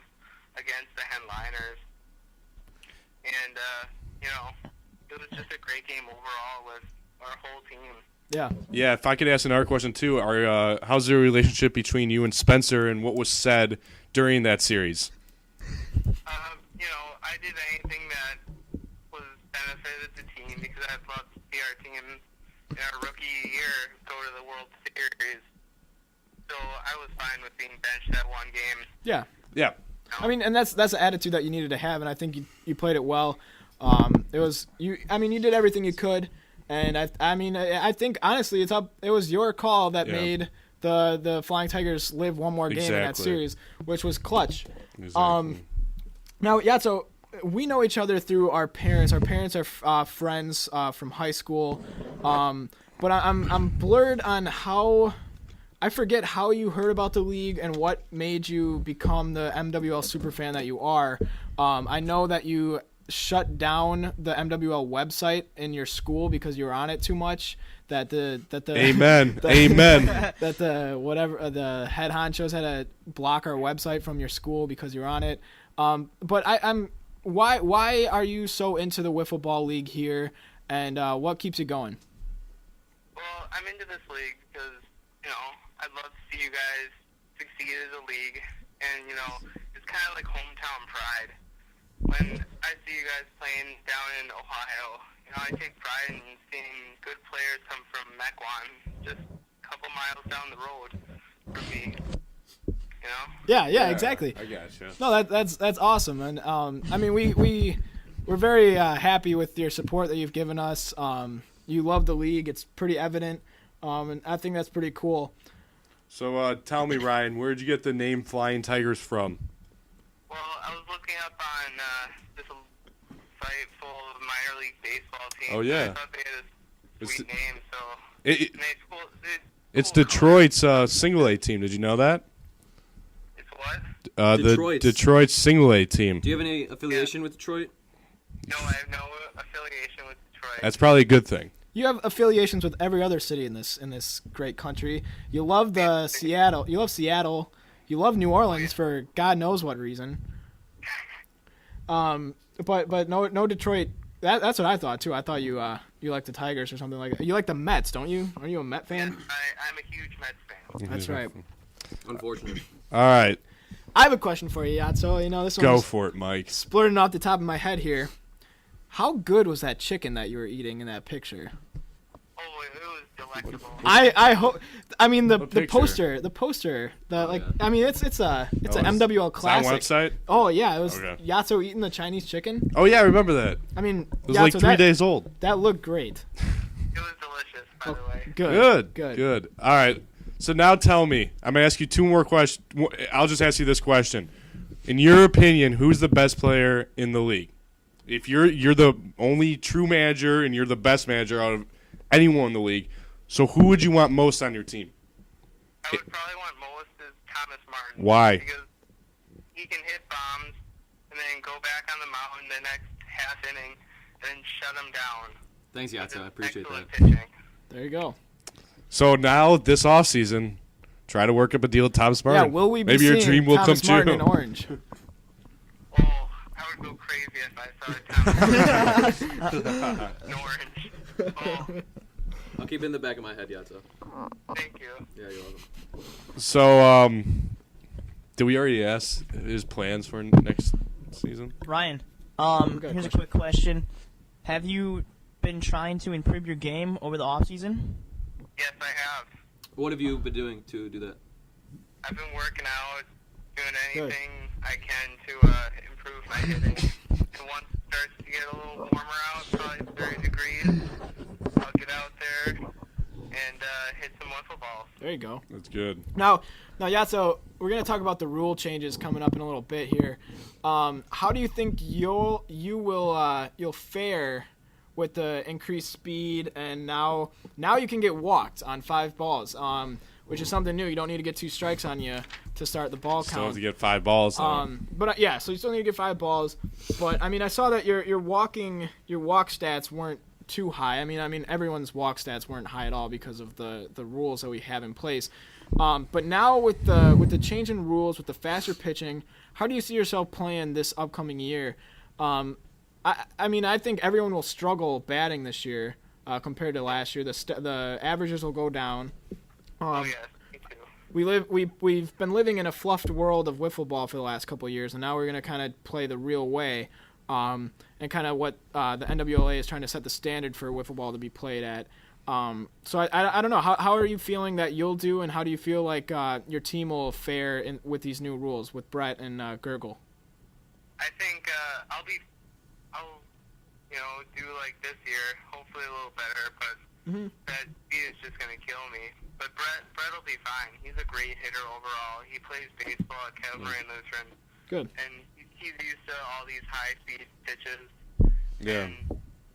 against the Headliners. And, it was just a great game overall with our whole team. Yeah. Yeah, if I could ask another question, too, how's the relationship between you and Spencer and what was said during that series? I did anything that was benefited the team because I'd love to see our team in our rookie year go to the World Series. So I was fine with being benched that one game. Yeah. Yeah. I mean, and that's the attitude that you needed to have, and I think you played it well. You did everything you could, and I think honestly it was your call that made the Flying Tigers live one more game in that series, which was clutch. Exactly. Now, so we know each other through our parents. Our parents are friends from high school, but I'm blurred on how. I forget how you heard about the league and what made you become the MWL superfan that you are. I know that you shut down the MWL website in your school because you were on it too much? That the Amen. Amen. That the head honchos had to block our website from your school because you're on it. But why are you so into the wiffle ball league here, and what keeps you going? Well, I'm into this league because, I'd love to see you guys succeed as a league, and, it's kind of like hometown pride. When I see you guys playing down in Ohio, I take pride in seeing good players come from Mequon, just a couple miles down the road from me. Yeah, exactly. I gotcha. No, that's awesome, and we're very happy with your support that you've given us. You love the league; it's pretty evident, and I think that's pretty cool. So tell me, Ryan, where'd you get the name Flying Tigers from? Well, I was looking up on this site full of minor league baseball teams. Oh, yeah. I thought they had a sweet name, so It's Detroit's single A team. Did you know that? It's what? The Detroit's single A team. Do you have any affiliation with Detroit? No, I have no affiliation with Detroit. That's probably a good thing. You have affiliations with every other city in this great country. You love Seattle. You love Seattle. You love New Orleans for God knows what reason. But no Detroit. That's what I thought too. I thought you like the Tigers or something like that. You like the Mets, don't you? Are you a Met fan? Yes, I'm a huge Mets fan. That's right. Unfortunate. All right. I have a question for you, Yatso. This one. Go for it, Mike. Splurting off the top of my head here. How good was that chicken that you were eating in that picture? Oh, it was delectable. I hope. I mean the picture? poster. I mean it's a MWL classic. It's on website. Oh yeah, it was Okay. Yatso eating the Chinese chicken. Oh yeah, I remember that. I mean, It was like Yatso, 3 days old. That looked great. It was delicious, by the way. Good. All right. So now tell me. I'm gonna ask you two more questions. I'll just ask you this question. In your opinion, who's the best player in the league? If you're the only true manager and you're the best manager out of anyone in the league, so who would you want most on your team? I would probably want most is Thomas Martin. Why? Because he can hit bombs and then go back on the mound the next half inning and then shut them down. Thanks, Yatso. I appreciate that. Pitching. There you go. So now this offseason, try to work up a deal with Thomas Martin. Yeah, will we be Maybe your seeing dream will Thomas come Martin true. in orange? Oh, I would go crazy if I saw Thomas in orange. Oh, I'll keep it in the back of my head, Yatso. thank you. Yeah, you're welcome. So, did we already ask his plans for next season? Ryan, got a here's a quick question. Have you been trying to improve your game over the off season? Yes, I have. What have you been doing to do that? I've been working out, doing Good. anything I can to improve my hitting. And once it starts to get a little warmer out, probably 30 degrees, I'll get out there and hit some wiffle balls. There you go. That's good. Now, Yatso, we're gonna talk about the rule changes coming up in a little bit here. How do you think you'll fare with the increased speed, and now you can get walked on 5 balls, which is something new. You don't need to get 2 strikes on you to start the ball Still count. have to get 5 balls. But yeah, so you still need to get 5 balls. But I mean, I saw that your walk stats weren't too high. I mean everyone's walk stats weren't high at all because of the rules that we have in place. But now with the change in rules, with the faster pitching, how do you see yourself playing this upcoming year? I mean, I think everyone will struggle batting this year compared to last year. The averages will go down. Oh, yes, me too. We've been living in a fluffed world of wiffle ball for the last couple of years, and now we're going to kind of play the real way, and kind of what the MWLA is trying to set the standard for wiffle ball to be played at. So I don't know. How are you feeling that you'll do, and how do you feel like your team will fare with these new rules with Brett and Gurgle? I think I'll do like this year, hopefully a little better, but that speed is just going to kill me. But Brett will be fine. He's a great hitter overall. He plays baseball at Calvary and Lutheran. Good. And he's used to all these high-speed pitches. Yeah. And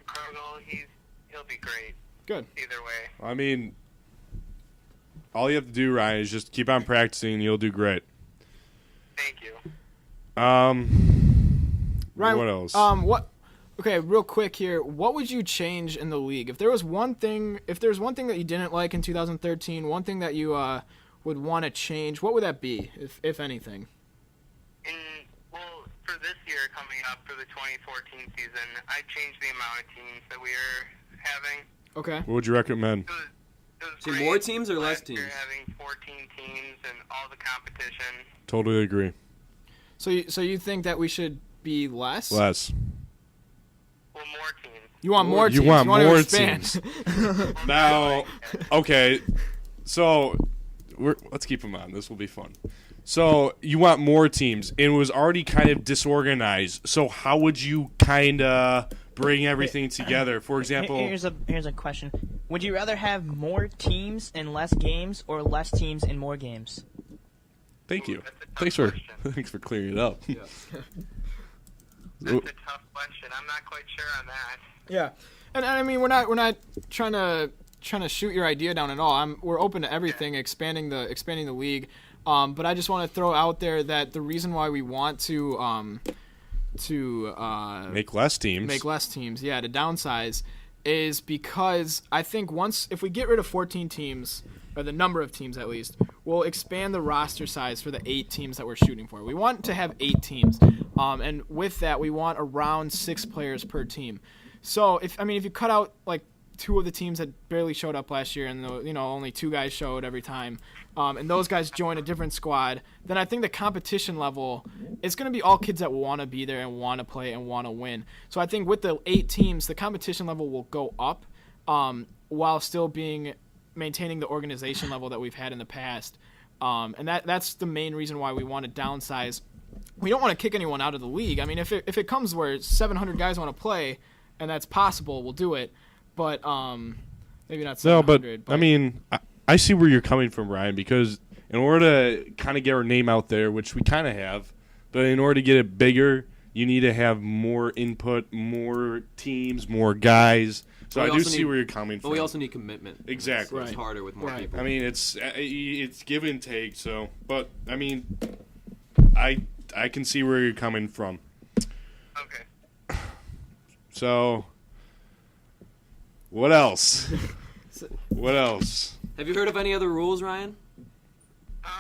Krogel, he'll be great. Good. Either way. I mean, all you have to do, Ryan, is just keep on practicing, and you'll do great. Thank you. Ryan, what else? Okay, real quick here. What would you change in the league if there's one thing that you didn't like in 2013, one thing that you would want to change? What would that be, if anything? Well, for this year coming up for the 2014 season, I changed the amount of teams that we are having. Okay. What would you recommend? It was See, great. more teams or less Last year teams? having 14 teams and all the competition. Totally agree. So you think that we should be less? Less. Well, more teams. You want more teams? You want wanna more expand. teams. Now, okay, so let's keep them on. This will be fun. So you want more teams, and it was already kind of disorganized. So how would you kind of bring everything together? For example, here's a question: would you rather have more teams and less games, or less teams and more games? Thank you. That's a tough Thanks for clearing it up. Yeah. That's a tough question. I'm not quite sure on that. Yeah, and I mean we're not trying to shoot your idea down at all. We're open to everything, expanding the league. But I just want to throw out there that the reason why we want to make less teams. Yeah, to downsize, is because I think if we get rid of 14 teams, or the number of teams at least, we'll expand the roster size for the 8 teams that we're shooting for. We want to have 8 teams, and with that, we want around 6 players per team. So if you cut out like 2 of the teams that barely showed up last year, and only 2 guys showed every time, and those guys join a different squad, then I think the competition level is going to be all kids that want to be there and want to play and want to win. So I think with the 8 teams, the competition level will go up, while still maintaining the organization level that we've had in the past. And that's the main reason why we want to downsize. We don't want to kick anyone out of the league. I mean, if it comes where 700 guys want to play, and that's possible, we'll do it. But maybe not 700. No, but I mean, I see where you're coming from, Ryan, because in order to kind of get our name out there, which we kind of have, but in order to get it bigger, you need to have more input, more teams, more guys. So I do see where you're coming from. But we also need commitment. Exactly. It's harder with more people. I mean, it's give and take. So, but I mean, I can see where you're coming from. Okay. So, what else? What else? Have you heard of any other rules, Ryan?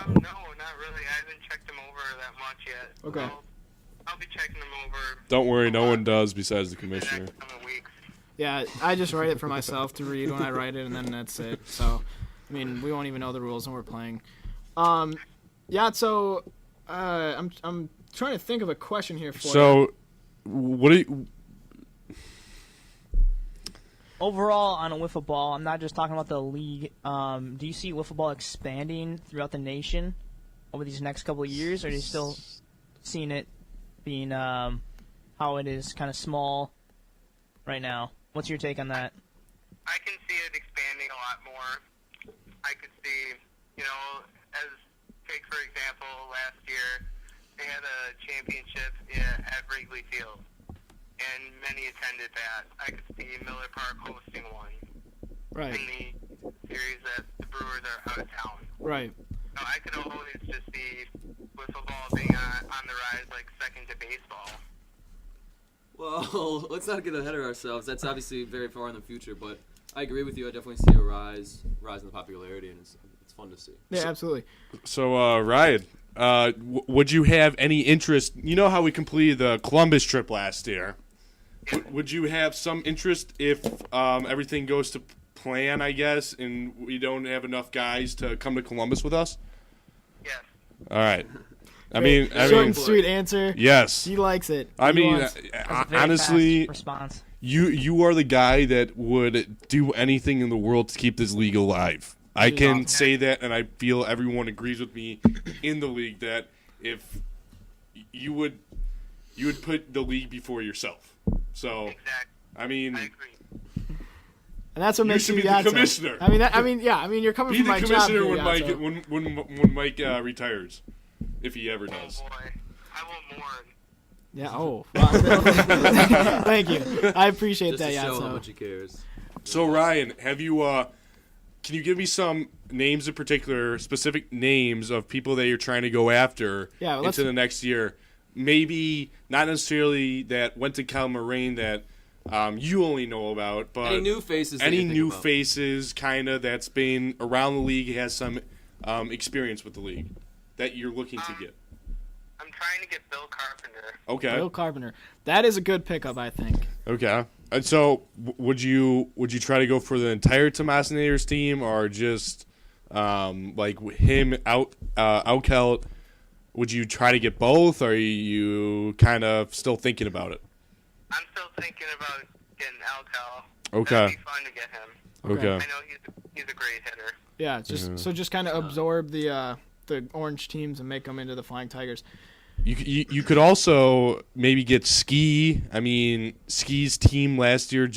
No, not really. I haven't checked them over that much yet. Okay. I'll be checking them over. Don't worry, no one does besides the commissioner. The next coming weeks. Yeah, I just write it for myself to read when I write it, and then that's it. So, I mean, we won't even know the rules when we're playing. Yeah. So, I'm trying to think of a question here for you. So, what do you? Overall, on a wiffle ball, I'm not just talking about the league. Do you see wiffle ball expanding throughout the nation over these next couple of years, or are you still seeing it being how it is, kind of small right now? What's your take on that? I can see it expanding a lot more. I could see, take for example, last year they had a championship at Wrigley Field, and many attended that. I could see Miller Park hosting one. Right. In the series that the Brewers are out of town. Right. So I could always just see wiffle ball being on the rise, like second to baseball. Well, let's not get ahead of ourselves. That's obviously very far in the future, but I agree with you. I definitely see a rise in the popularity, and it's fun to see. Yeah, absolutely. So, Ryan, would you have any interest? You know how we completed the Columbus trip last year. Would you have some interest if everything goes to plan, I guess, and we don't have enough guys to come to Columbus with us? Yes. All right. I mean, short and sweet answer. Yes. He likes it. I mean, That's a very honestly, fast response. you are the guy that would do anything in the world to keep this league alive. I can say that, and I feel everyone agrees with me in the league that if you would put the league before yourself. So, Exactly. I mean, I agree. And that's what makes should you be the Yatso. commissioner. I mean, you're coming be from the my job commissioner here, when Yatso. when Mike retires, if he ever does. Oh boy, I will mourn. Yeah. Oh. Wow. Thank you. I appreciate Just that, to show how Yatso. much he cares. So Ryan, have you? Can you give me some names in particular, specific names of people that you're trying to go after Yeah, into the next year? Maybe not necessarily that went to Cal Moraine that you only know about, but Any new faces? that any you think new about? faces kind of that's been around the league, has some experience with the league that you're looking to get. I'm trying to get Bill Carpenter. Okay. Bill Carpenter. That is a good pickup, I think. Okay. And so, would you try to go for the entire Tomasinator's team, or just like him Outcelt? Would you try to get both, or are you kind of still thinking about it? I'm still thinking about getting Alcal. Okay. That'd be fun to get him. Okay. I know he's a great hitter. Yeah, just kind of absorb the orange teams and make them into the Flying Tigers. You could also maybe get Ski. I mean, Ski's team last year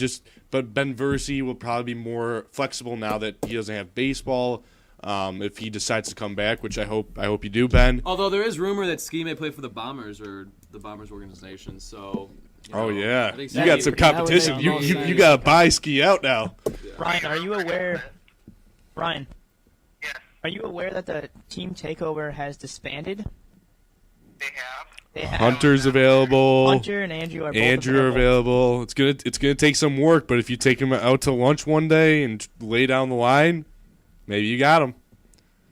but Ben Versey will probably be more flexible now that he doesn't have baseball. If he decides to come back, which I hope you do, Ben. Although there is rumor that Ski may play for the Bombers or the Bombers organization, so. Oh yeah, I think you got some competition. You got to buy Ski out now. Ryan, are you aware? Ryan, Yes, are you aware that the team takeover has disbanded? they have. They have. Hunter's available. Hunter and Andrew are both Andrew are available. It's gonna take some work, but if you take him out to lunch one day and lay down the line, maybe you got him.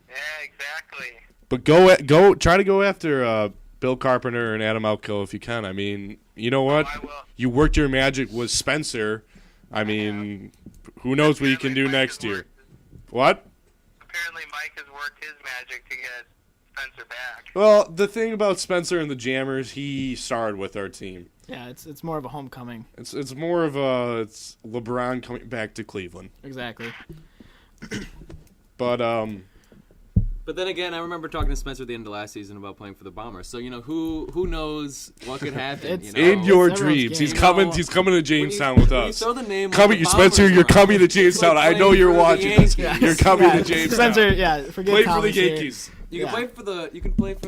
Yeah, exactly. But try to go after Bill Carpenter and Adam Outkill if you can. I mean, you know what? I will. You worked your magic with Spencer. I mean, who knows what you can do next year? What? Apparently Mike has worked his magic to get Spencer back. Well, the thing about Spencer and the Jammers, he started with our team. Yeah, it's more of a homecoming. It's more of it's LeBron coming back to Cleveland. Exactly. But then again, I remember talking to Spencer at the end of last season about playing for the Bombers. So who knows what could happen? It's- you know? In your It's everyone's dreams, game. he's coming. He's coming to Jamestown with When you us. throw the name of Coming, the Spencer. Bombers You're around, coming to it's like Jamestown. I know playing you're for the watching this. Yankees. You're coming Yeah, to Jamestown. Spencer, yeah, forget Play for the Thomas here. Yankees. You can Yeah. play for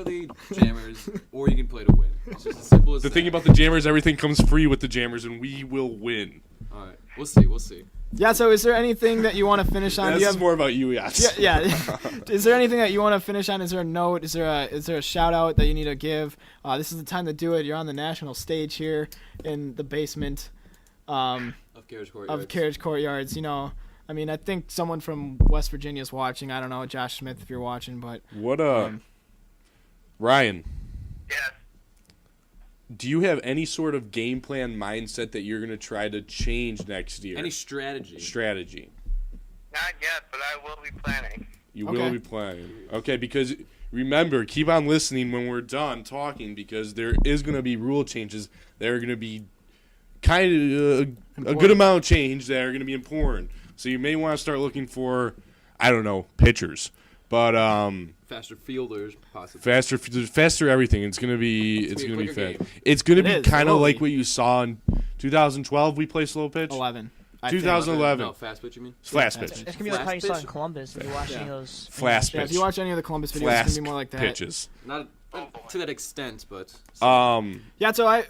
the Jammers, or you can play to win. It's just as simple as The that. thing about the Jammers, everything comes free with the Jammers, and we will win. All right, we'll see. Yeah. So, is there anything that you want to finish on? Do This you is have- more about you, yes. Yeah. Is there anything that you want to finish on? Is there a note? Is there a shout out that you need to give? This is the time to do it. You're on the national stage here in the basement Of Carriage Courtyards. of Carriage Courtyards. You know, I mean, I think someone from West Virginia is watching. I don't know, Josh Smith, if you're watching, but What Ryan? Yes. Do you have any sort of game plan mindset that you're going to try to change next year? Any strategy? Strategy. Not yet, but I will be planning. You Okay. will be playing. Okay, because remember, keep on listening when we're done talking, because there is going to be rule changes that are going to be kind of a good amount of change that are going to be important. So you may want to start looking for, I don't know, pitchers. But Faster fielders, possibly. faster everything. It's gonna be a fast. quicker game. It's gonna It be is, kind of slowly. like what you saw in 2012. We play slow pitch. 11. I think. 2011. No, fast pitch, you mean? Fast Fast pitch. pitch. It's gonna be like how you saw in Pitch? Columbus. If you watch any of those. Fast Yeah, pitch. if you watch any of the Columbus videos, it's Flask gonna be more like that. pitches. Not to that extent, but. Yeah. So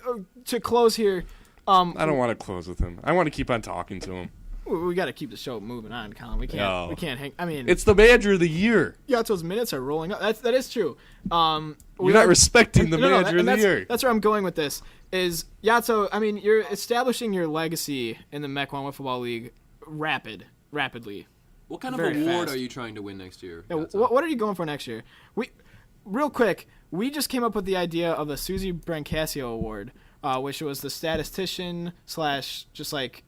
to close here, I don't want to close with him. I want to keep on talking to him. we got to keep the show moving on, Colin. We can't. No. We can't hang. I mean, It's the manager of the year. Yatso's minutes are rolling up. That is true. You're not respecting the manager of the year. That's where I'm going with this. Is Yatso? I mean, you're establishing your legacy in the Mequon Wiffle League rapidly. What kind of Very award fast. are you trying to win next year? Yeah, Yatso? what are you going for next year? Real quick, we just came up with the idea of the Susie Brancasio Award, which was the statistician / just like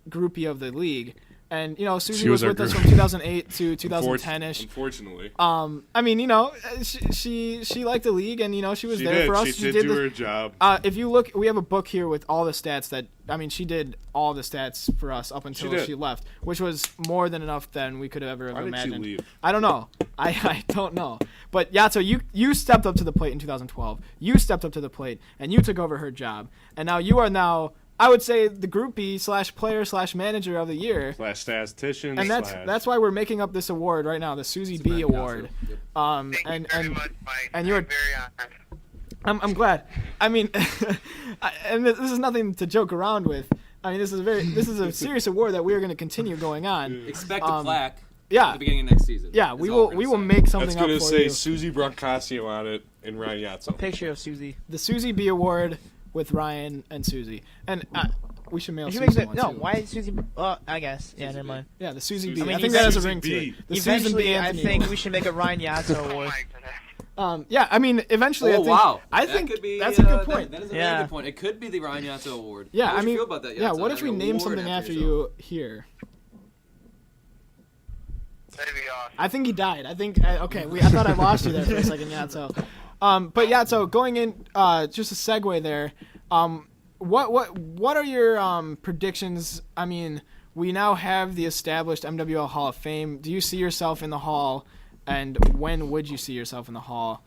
groupie of the league. And, you know, Susie She was was our with us group. from 2008 to 2010-ish. Unfortunately. I mean, you know, she liked the league, and, you know, she was She there did. for us. She did do the- her job. If you look, we have a book here with all the stats that, I mean, she did all the stats for us up until did. she left, which was more than enough than we could have ever Why did she imagined. leave? I don't know. I don't know. But Yatso, you stepped up to the plate in 2012. You stepped up to the plate, and you took over her job. And now you are I would say, the groupie / player / manager of the year. / statistician. And that's why we're making up this award right now, the Susie B Award. Yep. And Thank you very much, Mike. and you're I'm very honored. I'm glad. I mean, and this is nothing to joke around with. I mean, this is a serious award that we are going to continue going on. Expect a plaque yeah. at the beginning of next season. Yeah, is we all will we're we gonna will say. make something That's up going for to say you. Susie Brancasio on it and Ryan Yatso. Picture of Susie. The Susie B Award with Ryan and Susie. And We should mail We should Susan make one, no. too. Why Susie? I guess. Yeah, never mind. Yeah, the Susie B. I mean, I think that has a Susie ring to B. it. The Susan B. Eventually, I Anthony think award. we should make a Ryan Yatso award. Yeah, I mean, eventually, Oh, I think. wow. I That think could be, that's a good point. That is a Yeah. very good point. It could be the Ryan Yatso Award. Yeah, How would I mean, you feel about that, yeah. Yatso? What if we Having an name award something after yourself? you here? That'd be awesome. I think he died. I think okay. I thought I lost you there for a second, Yatso. But Yatso, going in, just a segue there. What are your predictions? I mean, we now have the established MWL Hall of Fame. Do you see yourself in the Hall, and when would you see yourself in the Hall?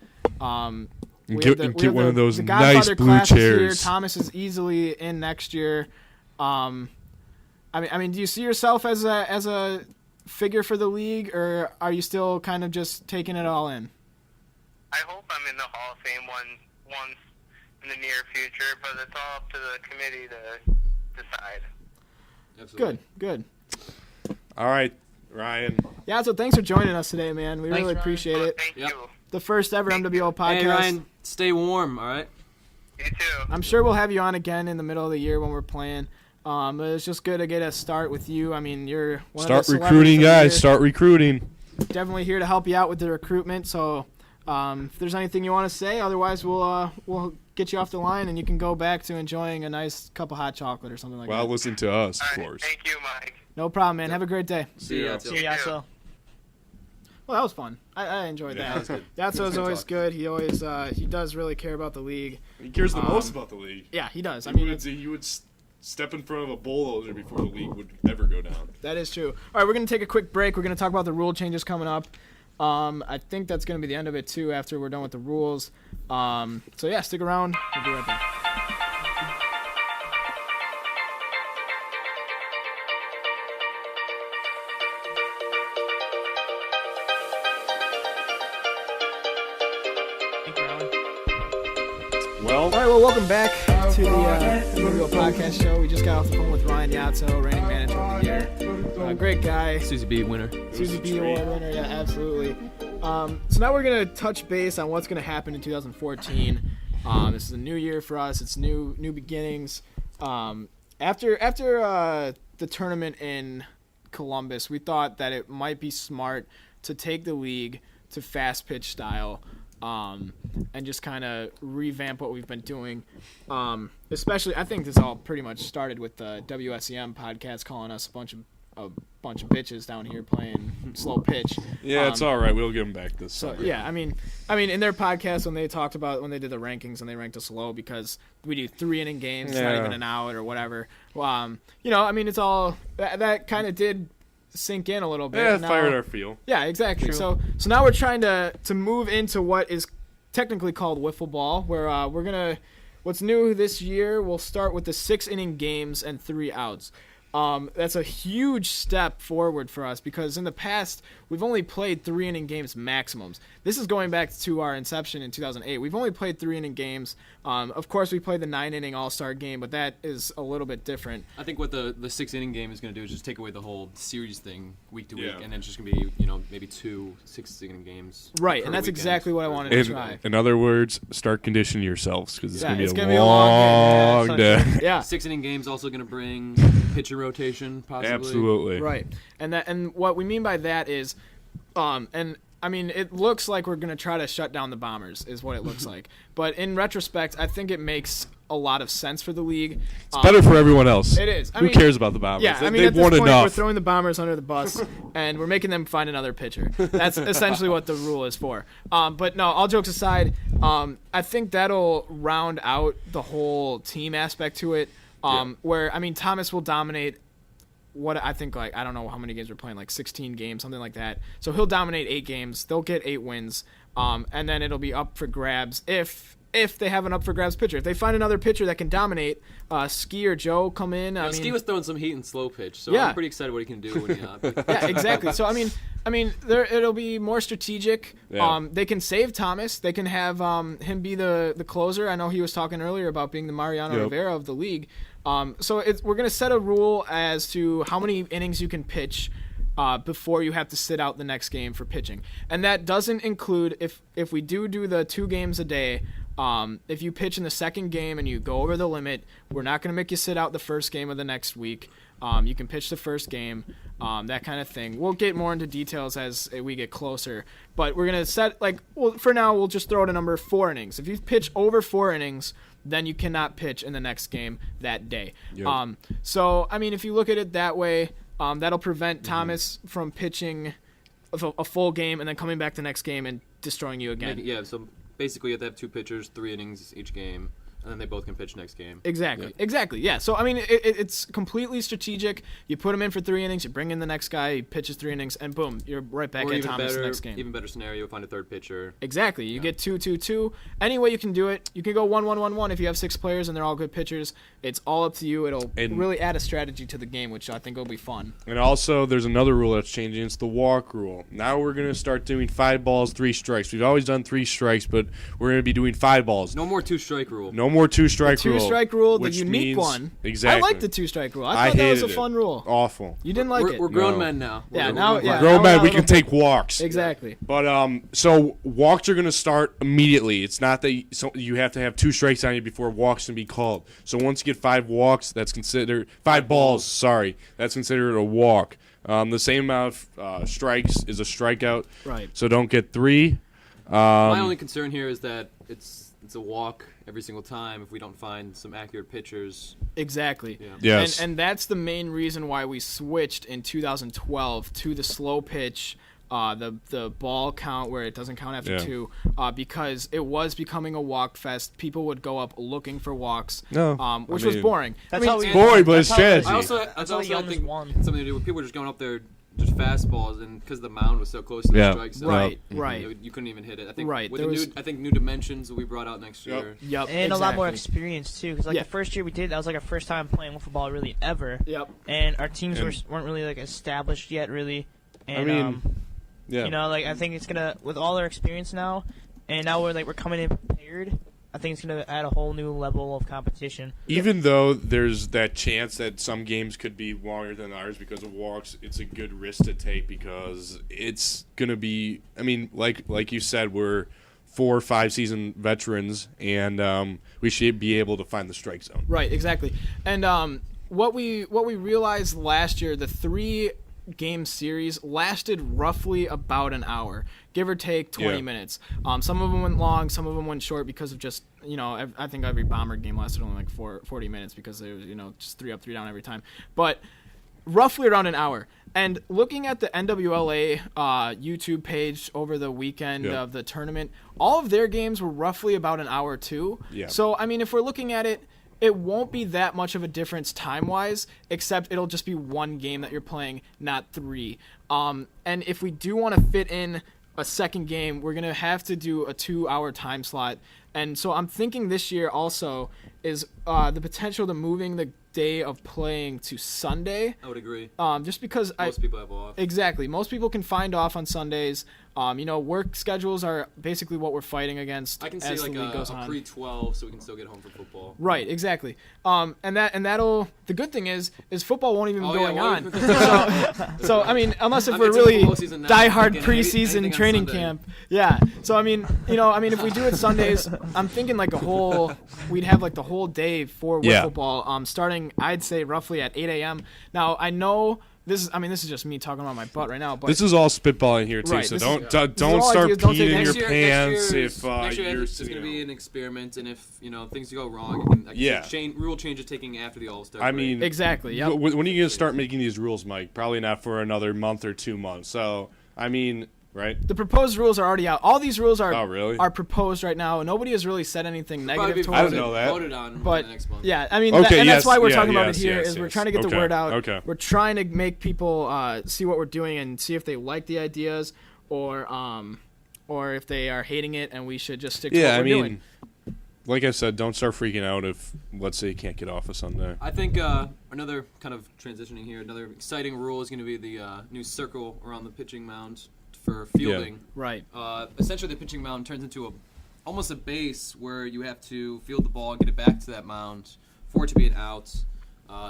Get one of those the nice Godfather blue class is here. chairs. Thomas is easily in next year. I mean, do you see yourself as a figure for the league, or are you still kind of just taking it all in? I hope I'm in the Hall of Fame once in the near future, but it's all up to the committee to decide. Absolutely. Good. All right, Ryan. Yeah, so thanks for joining us today, man. We Thanks, really Ryan. appreciate it. Thank Yep. you. The first ever MWL podcast. Hey, Ryan, stay warm, all right? You too. I'm sure we'll have you on again in the middle of the year when we're playing. It's just good to get a start with you. I mean, you're one Start of the recruiting, celebrities of the guys. year. Start recruiting. Definitely here to help you out with the recruitment. So, if there's anything you want to say, otherwise we'll get you off the line and you can go back to enjoying a nice cup of hot chocolate or something like Well, that. listen to us, All of right, course. thank you, Mike. No problem, man. Have a great day. See ya. See you, Yatso. Well, that was fun. I enjoyed Yeah, that. that was good. Yatso's always talk. good. He always he does really care about the league. He cares the most about the league. Yeah, he does. I He mean, would step in front of a bulldozer before the league would ever go down. that is true. All right, we're going to take a quick break. We're going to talk about the rule changes coming up. I think that's going to be the end of it, too, after we're done with the rules. So, yeah, stick around. We'll be right back. Well, All right, well, welcome back to the MWL Podcast Show. We just got off the phone with Ryan Yatso, reigning manager of the year. Great guy. Susie B. winner. Susie B. Award winner, yeah, absolutely. So now we're going to touch base on what's going to happen in 2014. This is a new year for us. It's new beginnings. After the tournament in Columbus, we thought that it might be smart to take the league to fast pitch style. And just kind of revamp what we've been doing. Especially, I think this all pretty much started with the WSEM podcast calling us a bunch of bitches down here playing slow pitch. yeah, it's all right. We'll get him back this So summer. yeah, I mean, in their podcast when they talked about when they did the rankings and they ranked us low because we do 3-inning games, it's not Yeah. even an out or whatever. I mean, it's all that kind of did sink in a little bit. Yeah, Now- fired our feel. Yeah, exactly. So now we're trying to move into what is technically called wiffle ball, where we're gonna. What's new this year? We'll start with the 6-inning games and 3 outs. That's a huge step forward for us because in the past we've only played 3-inning games maximums. This is going back to our inception in 2008. We've only played 3-inning games. Of course, we played the 9-inning All-Star game, but that is a little bit different. I think what the 6-inning game is going to do is just take away the whole series thing week to week, Yeah. and then it's just going to be, maybe 2 6-inning games. Right, per and that's weekend. exactly what I wanted to try. In other words, start conditioning yourselves because it's Yeah, going it's to be gonna a be a long long game. day. Yeah. 6-inning games also going to bring pitcher rotation, possibly. Absolutely. Right, and what we mean by that is, and I mean it looks like we're gonna try to shut down the Bombers, is what it looks like. But in retrospect, I think it makes a lot of sense for the league. It's better for everyone else. It is. Who cares about the Bombers? Yeah, I mean They've at this won point enough. we're throwing the Bombers under the bus, and we're making them find another pitcher. That's essentially what the rule is for. But no, all jokes aside, I think that'll round out the whole team aspect to it. Where I mean Thomas will dominate. What I think, like, I don't know how many games we're playing, like 16 games, something like that. So he'll dominate 8 games. They'll get 8 wins. And then it'll be up for grabs if they have an up for grabs pitcher. If they find another pitcher that can dominate, Ski or Joe come in. Ski was throwing some heat and slow pitch, so Yeah. I'm pretty excited what he can do when he Yeah, exactly. So I mean, it'll be more strategic. Yeah. They can save Thomas. They can have him be the closer. I know he was talking earlier about being the Mariano Yep. Rivera of the league. So we're gonna set a rule as to how many innings you can pitch before you have to sit out the next game for pitching, and that doesn't include if we do the 2 games a day. If you pitch in the second game and you go over the limit, we're not going to make you sit out the first game of the next week. You can pitch the first game, that kind of thing. We'll get more into details as we get closer. But we're going to set, for now, we'll just throw out a number of 4 innings. If you pitch over 4 innings, then you cannot pitch in the next game that day. Yep. So, I mean, if you look at it that way, that'll prevent Thomas from pitching a full game and then coming back the next game and destroying you again. Yeah, so basically you have to have 2 pitchers, 3 innings each game, and then they both can pitch next game. Exactly. Yeah. So I mean, it's completely strategic. You put him in for 3 innings, you bring in the next guy, he pitches 3 innings, and boom, you're right back at Thomas the next game. Even better scenario, find a third pitcher. Exactly. You get 2-2-2. Any way you can do it. You can go 1-1-1-1 if you have 6 players and they're all good pitchers. It's all up to you. It'll really add a strategy to the game, which I think will be fun. And also, there's another rule that's changing. It's the walk rule. Now we're going to start doing 5 balls, 3 strikes. We've always done 3 strikes, but we're going to be doing 5 balls. No more 2-strike rule. No more 2-strike rule. 2-strike rule, the unique one. Exactly. I like the 2-strike rule. I thought that was a fun rule. Awful. You didn't like it. We're grown men now. Grown men. We can take walks. Exactly. But so walks are going to start immediately. It's not that you have to have 2 strikes on you before walks can be called. So once you get 5 walks, that's considered 5 balls. Sorry, that's considered a walk. The same amount of strikes is a strikeout. Right. So don't get 3. My only concern here is that it's a walk every single time if we don't find some accurate pitchers. Exactly. Yeah. Yes. And that's the main reason why we switched in 2012 to the slow pitch, the ball count where it doesn't count after 2, because it was becoming a walk fest. People would go up looking for walks, which was boring. That's how it's boring, but it's strategy. I think something to do with people were just going up there just fastballs, and because the mound was so close to the strike zone, right. You couldn't even hit it. I think right. with new dimensions that we brought out next year. Yep. And a lot more experience too, because the first year we did, that was our first time playing wiffle ball really ever. Yep. And our teams weren't really established yet, really. And I think it's gonna, with all our experience now, and now we're coming in prepared. I think it's going to add a whole new level of competition. Even though there's that chance that some games could be longer than ours because of walks, it's a good risk to take because it's going to be, I mean, like you said, we're 4 or 5 season veterans, and we should be able to find the strike zone. Right, exactly. And what we realized last year, the 3-game series lasted roughly about an hour, give or take 20 minutes. Some of them went long, some of them went short because of just, I think every Bomber game lasted only 40 minutes because there was, just 3 up, 3 down every time. But roughly around an hour. And looking at the MWL YouTube page over the weekend of the tournament, all of their games were roughly about an hour too. Yeah. So, I mean, if we're looking at it, it won't be that much of a difference time-wise, except it'll just be 1 game that you're playing, not 3. And if we do want to fit in a second game, we're going to have to do a 2-hour time slot. And so I'm thinking this year also is the potential to moving the day of playing to Sunday. I would agree. Just because most people have off. Exactly. Most people can find off on Sundays. Work schedules are basically what we're fighting against. I can as see the league goes a on. pre-12 so we can still get home for football. Right, exactly. And that'll. The good thing is football won't even be going on. So I mean, unless if we're really diehard preseason training camp. Yeah. So I mean, if we do it Sundays, I'm thinking we'd have the whole day for football. Starting, I'd say roughly at 8 a.m. Now I know. This is just me talking about my butt right now. But this is all spitballing here too, so don't start peeing in your pants if next year it's going to be an experiment, and if things go wrong, rule changes taking after the All-Star. I mean, exactly. Yep. When are you going to start making these rules, Mike? Probably not for another month or 2 months. So I mean. Right. The proposed rules are already out. All these rules are are proposed right now. Nobody has really said anything negative towards it. I don't know that. Voted on but next month. Yeah, I mean, that's why we're talking about it here. We're trying to get the word out. Okay. We're trying to make people see what we're doing and see if they like the ideas or if they are hating it, and we should just stick to what we're doing. Like I said, don't start freaking out if, let's say, you can't get off a Sunday. I think another kind of transitioning here, another exciting rule is going to be the new circle around the pitching mound for fielding. Yeah. Right. Essentially, the pitching mound turns into almost a base where you have to field the ball and get it back to that mound for it to be an out.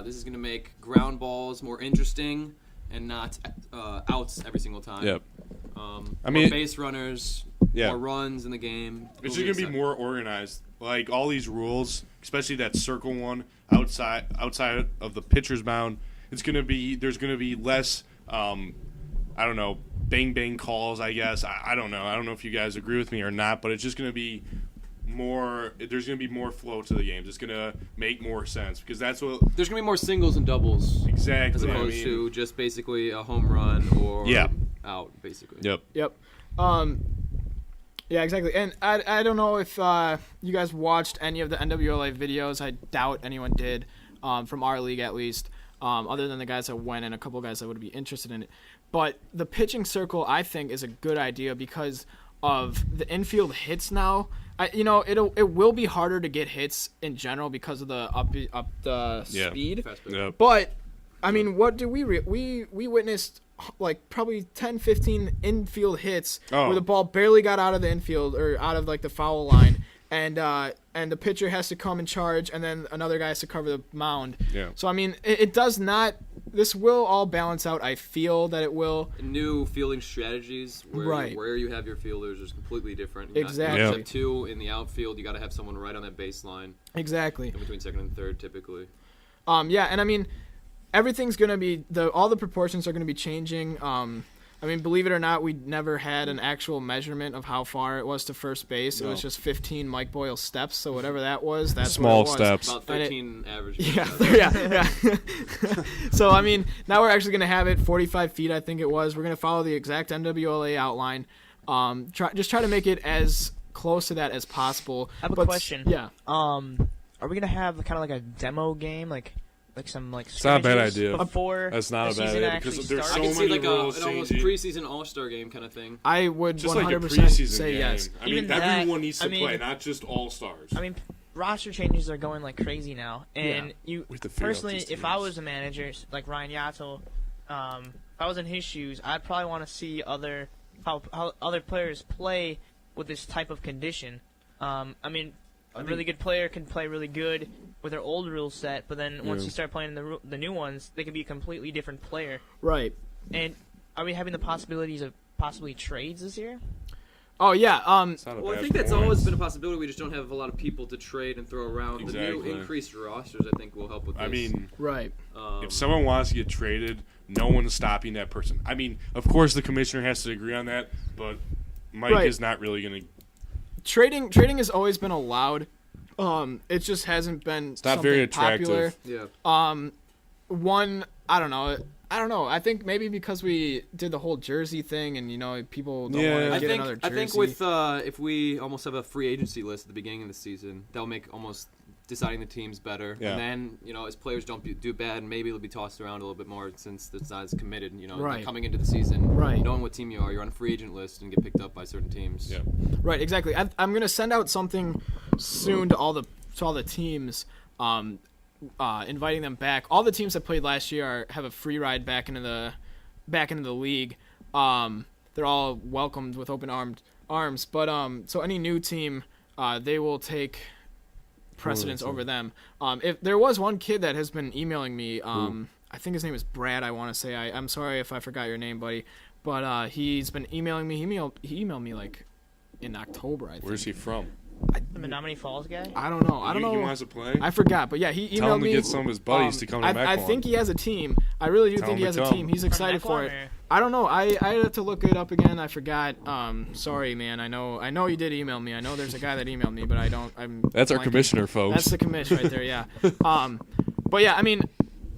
This is going to make ground balls more interesting and not outs every single time. Yep. Base runners, Yeah. more runs in the game. It's just gonna be more organized. Like all these rules, especially that circle one outside of the pitcher's mound. There's gonna be less. I don't know, bang calls. I guess I don't know. I don't know if you guys agree with me or not, but it's just gonna be more. There's gonna be more flow to the games. It's gonna make more sense because that's what. There's gonna be more singles and doubles. Exactly. As opposed to just basically a home run or out, basically. Yep. Yeah, exactly. And I don't know if you guys watched any of the NWLA videos. I doubt anyone did, from our league at least, other than the guys that went and a couple guys that would be interested in it. But the pitching circle, I think, is a good idea because of the infield hits now. It will be harder to get hits in general because of the up the speed. Yep. But I mean, what do we witnessed like probably 10, 15 infield hits where the ball barely got out of the infield or out of like the foul line, and the pitcher has to come and charge, and then another guy has to cover the mound. Yeah. So I mean, it does not. This will all balance out. I feel that it will. New fielding strategies where you have your fielders is completely different. Exactly. You have two in the outfield. You got to have someone right on that baseline. Exactly. In between second and third, typically. Yeah, and I mean, everything's gonna be all the proportions are gonna be changing. I mean, believe it or not, we never had an actual measurement of how far it was to first base. No. It was just 15 Mike Boyle steps, so whatever that was, that's small what it was. steps. About 13 average. Yeah. So, I mean, now we're actually going to have it 45 feet, I think it was. We're going to follow the exact NWLA outline. Try to make it as close to that as possible. I have a question. Yeah. Are we going to have kind of like a demo game, like some it's not a bad idea. Before that's not a bad idea because there's so I can see many like rules an almost preseason all-star game kind of thing. I would just 100% like a preseason say game. yes. I mean, everyone needs to play, not just all-stars. I mean, roster changes are going like crazy now, and personally, if I was a manager like Ryan Yatso, if I was in his shoes, I'd probably want to see how other players play with this type of condition. I mean, a really good player can play really good with their old rule set, but then once you start playing the new ones, they can be a completely different player. Right. And are we having the possibilities of possibly trades this year? Oh, yeah. Well, I think that's always been a possibility. We just don't have a lot of people to trade and throw around. Exactly. The new increased rosters, I think, will help with this. I mean, right. If someone wants to get traded, no one's stopping that person. I mean, of course, the commissioner has to agree on that, but Mike is not really going to. Trading has always been allowed. It just hasn't been something very attractive. Popular. Yeah. I don't know. I think maybe because we did the whole jersey thing, and people don't want to get another jersey. I think with if we almost have a free agency list at the beginning of the season, that'll make almost deciding the teams better. Yeah. And then as players don't do bad, maybe it'll be tossed around a little bit more since it's not as committed. Right. Coming into the season, right. Knowing what team you are, you're on a free agent list and get picked up by certain teams. Yeah. Right. Exactly. I'm gonna send out something soon to all the teams. Inviting them back. All the teams that played last year have a free ride back into the league. They're all welcomed with open arms. But so any new team, they will take precedence over them. If there was one kid that has been emailing me, I think his name is Brad. I want to say. I'm sorry if I forgot your name, buddy. But he's been emailing me. He emailed me like in October. I think. Where's he from? The Menominee Falls guy? I don't know. He wants to play? I forgot, but yeah, he emailed me. Tell him to get some of his buddies to come to Mequon. I think he has a team. I really do think he has a team. He's excited for it. I don't know. I have to look it up again. I forgot. Sorry, man. I know you did email me. I know there's a guy that emailed me, but I don't. That's our commissioner, folks. That's the commissioner right there. Yeah. But yeah, I mean,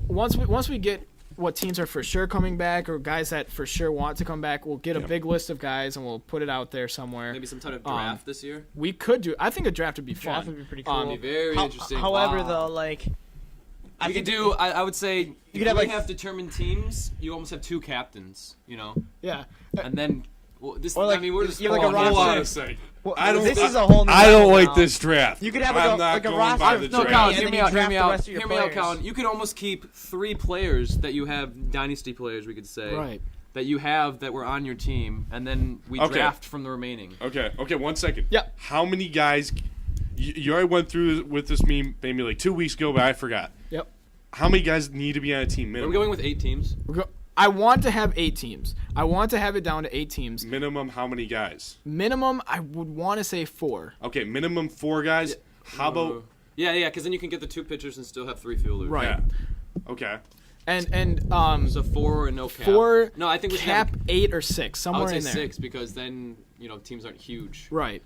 once we get what teams are for sure coming back or guys that for sure want to come back, we'll get a big list of guys and we'll put it out there somewhere. Maybe some type of draft this year? We could do. I think a draft would be fun. Draft would be pretty cool. It'd be very interesting. However, though, like... We could do, I would say, you could have determined teams, you almost have two captains, Yeah. And then... Well, this, or like, we're just... You have like a roster. Well, this is a whole new I don't like now. this draft. You could have like a roster. No, Colin, hear me out. Hear me out, Colin. You could almost keep 3 players that you have, dynasty players, we could say. Right. That you have that were on your team, and then we draft from the remaining. Okay, 1 second. Yeah. How many guys... You already went through with this meme maybe like 2 weeks ago, but I forgot. Yep. How many guys need to be on a team minimum? Are we going with 8 teams? I want to have 8 teams. I want to have it down to 8 teams. Minimum how many guys? Minimum, I would want to say 4. Okay, minimum 4 guys. How about? Yeah, because then you can get the 2 pitchers and still have 3 fielders. Right. Yeah. Okay. And So 4 and no cap. 4. No, I think we cap should have, 8 or 6 I somewhere would say in there. 6 because then teams aren't huge. Right.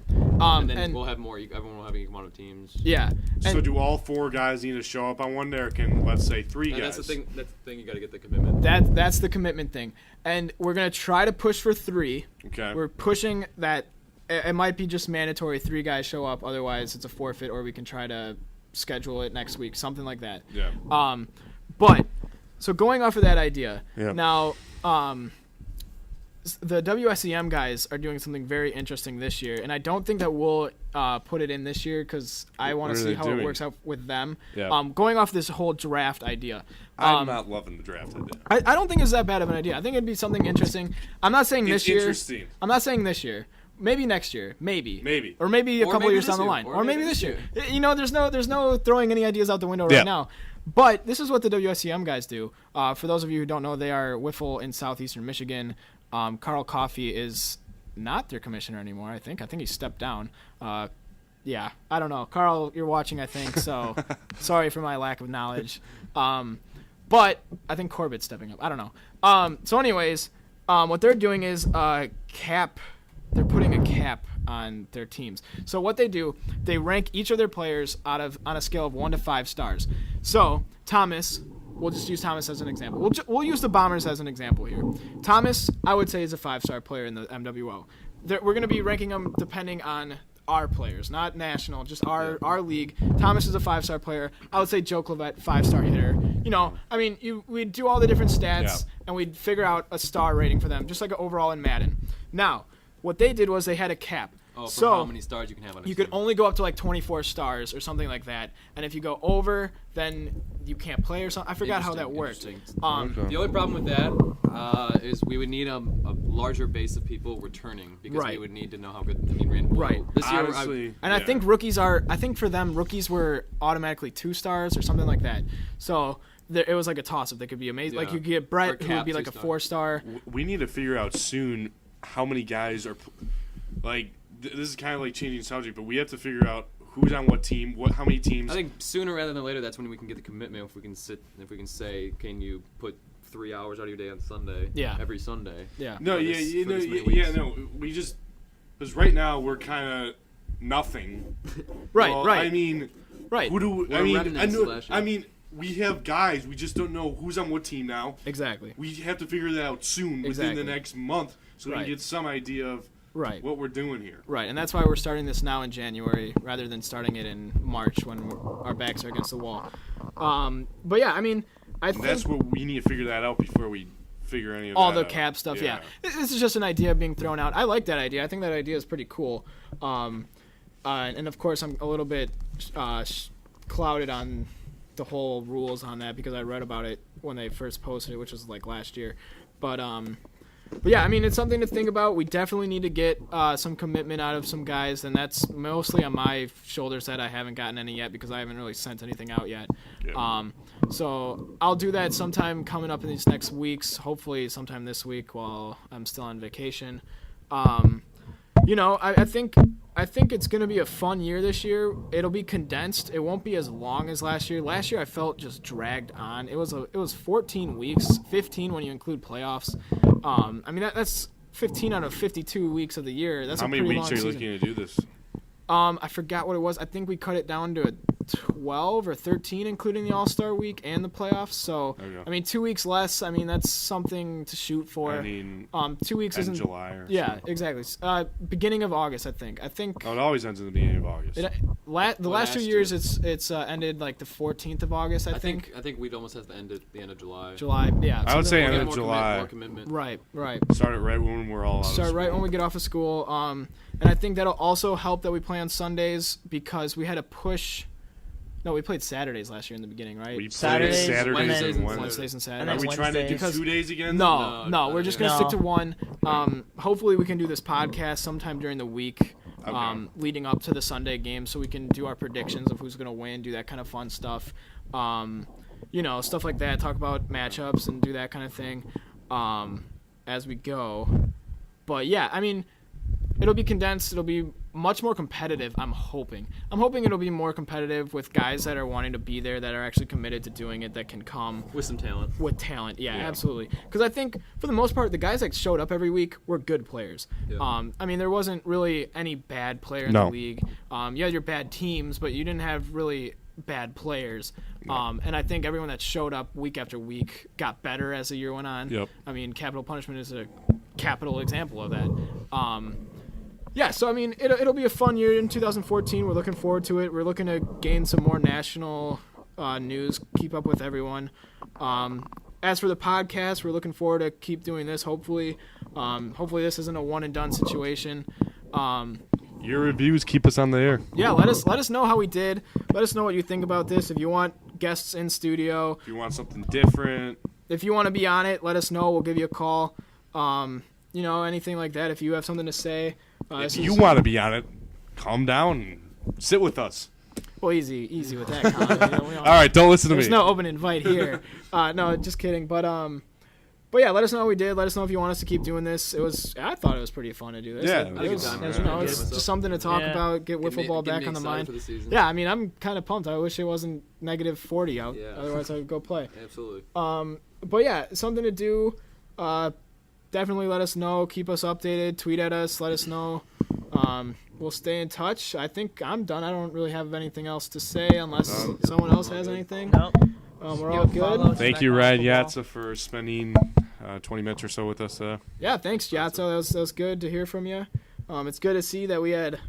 And then we'll have more. Everyone will have an equal amount of teams. Yeah. So do all 4 guys need to show up on one day, or can, let's say, 3 guys? That's the thing. That's the thing. You got to get the commitment. That's the commitment thing, and we're gonna try to push for 3. Okay. We're pushing that. It might be just mandatory 3 guys show up. Otherwise, it's a forfeit, or we can try to schedule it next week, something like that. Yeah. But so going off of that idea, Yeah. now the WSEM guys are doing something very interesting this year, and I don't think that we'll put it in this year because I want What to are see they how doing? it works out with them. Yeah. Going off this whole draft idea. I'm not loving the draft idea. I don't think it's that bad of an idea. I think it'd be something interesting. I'm not saying this It's year. interesting. I'm not saying this year. Maybe next year. Maybe. Or maybe a Or couple maybe years this down the year. line. Or Or maybe maybe this this year. There's no throwing any ideas out the window Yeah. right now. But this is what the WSEM guys do. For those of you who don't know, they are Wiffle in southeastern Michigan. Carl Coffey is not their commissioner anymore, I think. I think he stepped down. Yeah, I don't know. Carl, you're watching, I think, so sorry for my lack of knowledge. But I think Corbett's stepping up. I don't know. So anyways, what they're doing is cap. They're putting a cap on their teams. So what they do, they rank each of their players on a scale of 1 to 5 stars. So Thomas, we'll just use Thomas as an example. We'll use the Bombers as an example here. Thomas, I would say, is a 5-star player in the MWL. We're going to be ranking them depending on our players, not national, just our league. Thomas is a 5-star player. I would say Joe Clavette, 5-star hitter. We'd do all the different stats and we'd figure out a star rating for them, just like an overall in Madden. Now, what they did was they had a cap. Oh, for so how many stars you can have on a you team. could only go up to like 24 stars or something like that. And if you go over, then you can't play or something. I forgot how that worked. The only problem with that is we would need a larger base of people returning because we would need to know how good the ran. Right. This year, Honestly, I think I think for them, rookies were automatically 2 stars or something like that. So it was like a toss-up. They could be amazing. Like you could get Brett, who would be like a 4-star. We need to figure out soon how many guys are this is kind of like changing subject, but we have to figure out who's on what team, how many teams. I think sooner rather than later, that's when we can get the commitment. If we can say, can you put 3 hours out of your day on Sunday? Yeah. Every Sunday. Yeah. No, we just because right now we're kind of nothing. Right. Well, right. I mean, right. Who do We're I mean? remnants last year. I mean, we have guys. We just don't know who's on what team now. Exactly. We have to figure that out soon, within the next month, so we can get some idea of what we're doing here. Right, and that's why we're starting this now in January rather than starting it in March when our backs are against the wall. But yeah, I mean, I think That's what we need to figure that out before we figure any of all that the out. cap stuff. Yeah. This is just an idea being thrown out. I like that idea. I think that idea is pretty cool. And of course, I'm a little bit clouded on the whole rules on that because I read about it when they first posted it, which was like last year. But yeah, I mean, it's something to think about. We definitely need to get some commitment out of some guys, and that's mostly on my shoulders that I haven't gotten any yet because I haven't really sent anything out yet. Yeah. So I'll do that sometime coming up in these next weeks, hopefully sometime this week while I'm still on vacation. I think it's going to be a fun year this year. It'll be condensed. It won't be as long as last year. Last year I felt just dragged on. It was 14 weeks, 15 when you include playoffs. I mean that's 15 out of 52 weeks of the year. That's how a many pretty weeks long are you season. looking to do this? I forgot what it was. I think we cut it down to 12 or 13, including the All-Star week and the playoffs. So, I mean, 2 weeks less. I mean, that's something to shoot for. I mean, 2 weeks isn't July or yeah, something. exactly. Beginning of August, I think. Oh, it always ends in the beginning of August. The last 2 years, it's ended like the 14th of August. I think. I think we'd almost have to end at the end of July. July, yeah. I would say something end like of that. July. More commitment. Right. Start it right when we're all out of Start school. right when we get off of school. And I think that'll also help that we play on Sundays because we had to push. No, we played Saturdays last year in the beginning, right? We played Saturdays, Saturdays and Wednesdays and Saturdays. And Are then we trying to do Wednesdays. 2 days again? No, we're just gonna No. stick to one. Hopefully, we can do this podcast sometime during the week, leading up to the Sunday game, so we can do our predictions of who's gonna win, do that kind of fun stuff. stuff like that, talk about matchups and do that kind of thing as we go. But yeah, I mean, it'll be condensed. It'll be much more competitive, I'm hoping. I'm hoping it'll be more competitive with guys that are wanting to be there, that are actually committed to doing it, that can come. With some talent. With talent, yeah. Absolutely. Because I think, for the most part, the guys that showed up every week were good players. Yeah. I mean, there wasn't really any bad player in the league. You had your bad teams, but you didn't have really bad players. And I think everyone that showed up week after week got better as the year went on. Yep. I mean, Capital Punishment is a capital example of that. Yeah, so I mean, it'll be a fun year in 2014. We're looking forward to it. We're looking to gain some more national news, keep up with everyone. As for the podcast, we're looking forward to keep doing this. Hopefully this isn't a one and done situation. Your reviews keep us on the air. Yeah, let us know how we did. Let us know what you think about this. If you want guests in studio, if you want something different, if you want to be on it, let us know. We'll give you a call. Anything like that. If you have something to say. If you want to be on it, calm down and sit with us. Well, easy with that, Colin. All right, don't listen to me. There's no open invite here. No, just kidding. But yeah, let us know how we did. Let us know if you want us to keep doing this. I thought it was pretty fun to do this. Yeah, it's just something to talk about. Get wiffle ball back on the mind. Yeah, I mean, I'm kind of pumped. I wish it wasn't negative 40 out. Yeah. Otherwise, I would go play. Absolutely. But yeah, something to do. Definitely let us know. Keep us updated. Tweet at us. Let us know. We'll stay in touch. I think I'm done. I don't really have anything else to say unless someone else has anything. No. We're all good. Thank you, Ryan Yatso, for spending 20 minutes or so with us. Yeah, thanks, Yatso. That was good to hear from you. It's good to see that we had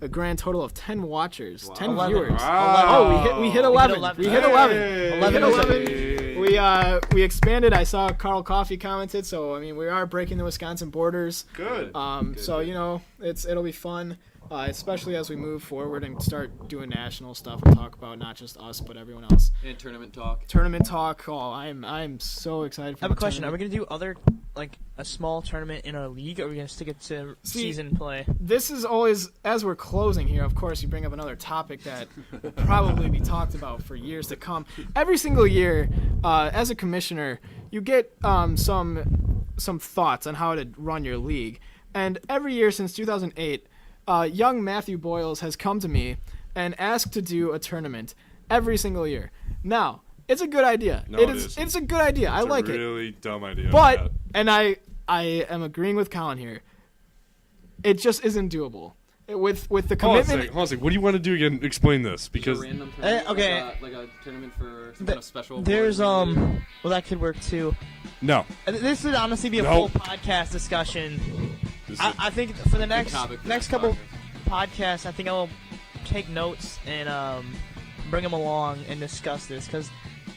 a grand total of 10 watchers, 10 viewers. Wow. Oh, we hit 11. We hit 11. Hey. 11. We expanded. I saw Carl Coffey commented, so I mean we are breaking the Wisconsin borders. Good. So it'll be fun, especially as we move forward and start doing national stuff and talk about not just us but everyone else. And tournament talk. Oh, I'm so excited. I have a question. Are we gonna do other a small tournament in our league, or are we gonna stick it to season play? This is always, as we're closing here, of course, you bring up another topic that will probably be talked about for years to come. Every single year, as a commissioner, you get some thoughts on how to run your league. And every year since 2008, young Matthew Boyles has come to me and asked to do a tournament every single year. Now, it's a good idea. No, it's a good idea. I like it. It's a really dumb idea. But, and I am agreeing with Colin here, it just isn't doable. With the commitment. Hold on a second. What do you want to do again? Explain this, because a random tournament, okay, like a tournament for some kind of special. There's well, that could work too. No. This would honestly be a full podcast discussion. I think for the next couple podcasts, I think I will take notes and bring them along and discuss this, because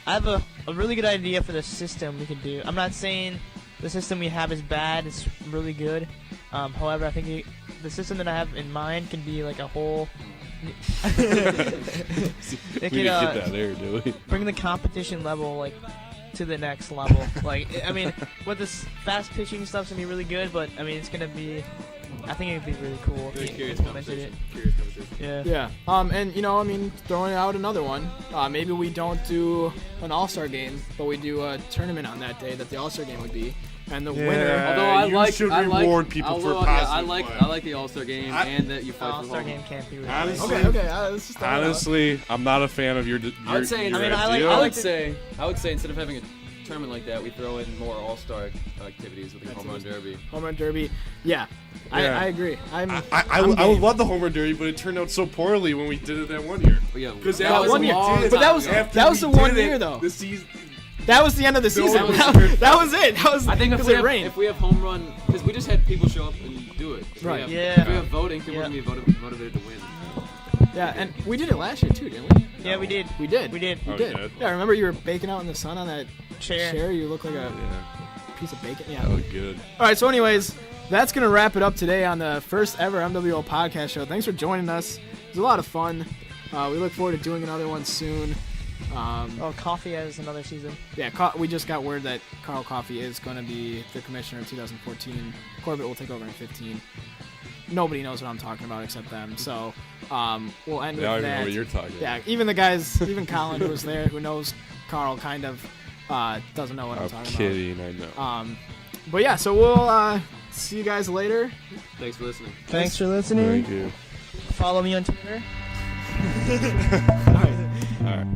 I have a really good idea for the system we could do. I'm not saying the system we have is bad. It's really good. However, I think the system that I have in mind can be like a whole. We didn't get that there, do we? Bring the competition level to the next level. I mean, with this fast pitching stuff's gonna be really good, but I mean it's gonna be. I think it'd be really cool if you implemented it. Yeah. And throwing out another one. Maybe we don't do an All-Star game, but we do a tournament on that day that the All-Star game would be. And the winner. Although you should reward people for positive play. I like the All-Star game and that you fight for the All-Star game can't be really. Honestly, I'm not a fan of your. I would say. I would say instead of having a tournament like that, we throw in more all-star activities with the home run derby. Home run derby, yeah. I agree. I would love the home run derby, but it turned out so poorly when we did it that one year. Because that was 1 year. But that was the 1 year though. The season. That was the end of the season. That was it. I think if we have home run, because we just had people show up and do it. Right. If we have voting, people are going to be motivated to win. Yeah, and we did it last year too, didn't we? Yeah, we did. We did. Did. Yeah, remember you were baking out in the sun on that chair? You look like a piece of bacon. Yeah. That looked good. All right, so anyways, that's going to wrap it up today on the first ever MWL podcast show. Thanks for joining us. It was a lot of fun. We look forward to doing another one soon. Coffey has another season. Yeah, we just got word that Carl Coffey is going to be the commissioner of 2014. Corbett will take over in 2015. nobody knows what I'm talking about except them. So we'll end with I don't that. even know what you're talking about. Yeah, even the guys, even Colin, who was there, who knows Carl, kind of doesn't know what I'm talking kidding, I know. about. But yeah, so we'll see you guys later. Thanks for listening. Thanks for listening. Thank you. Follow me on Twitter. All right. All right.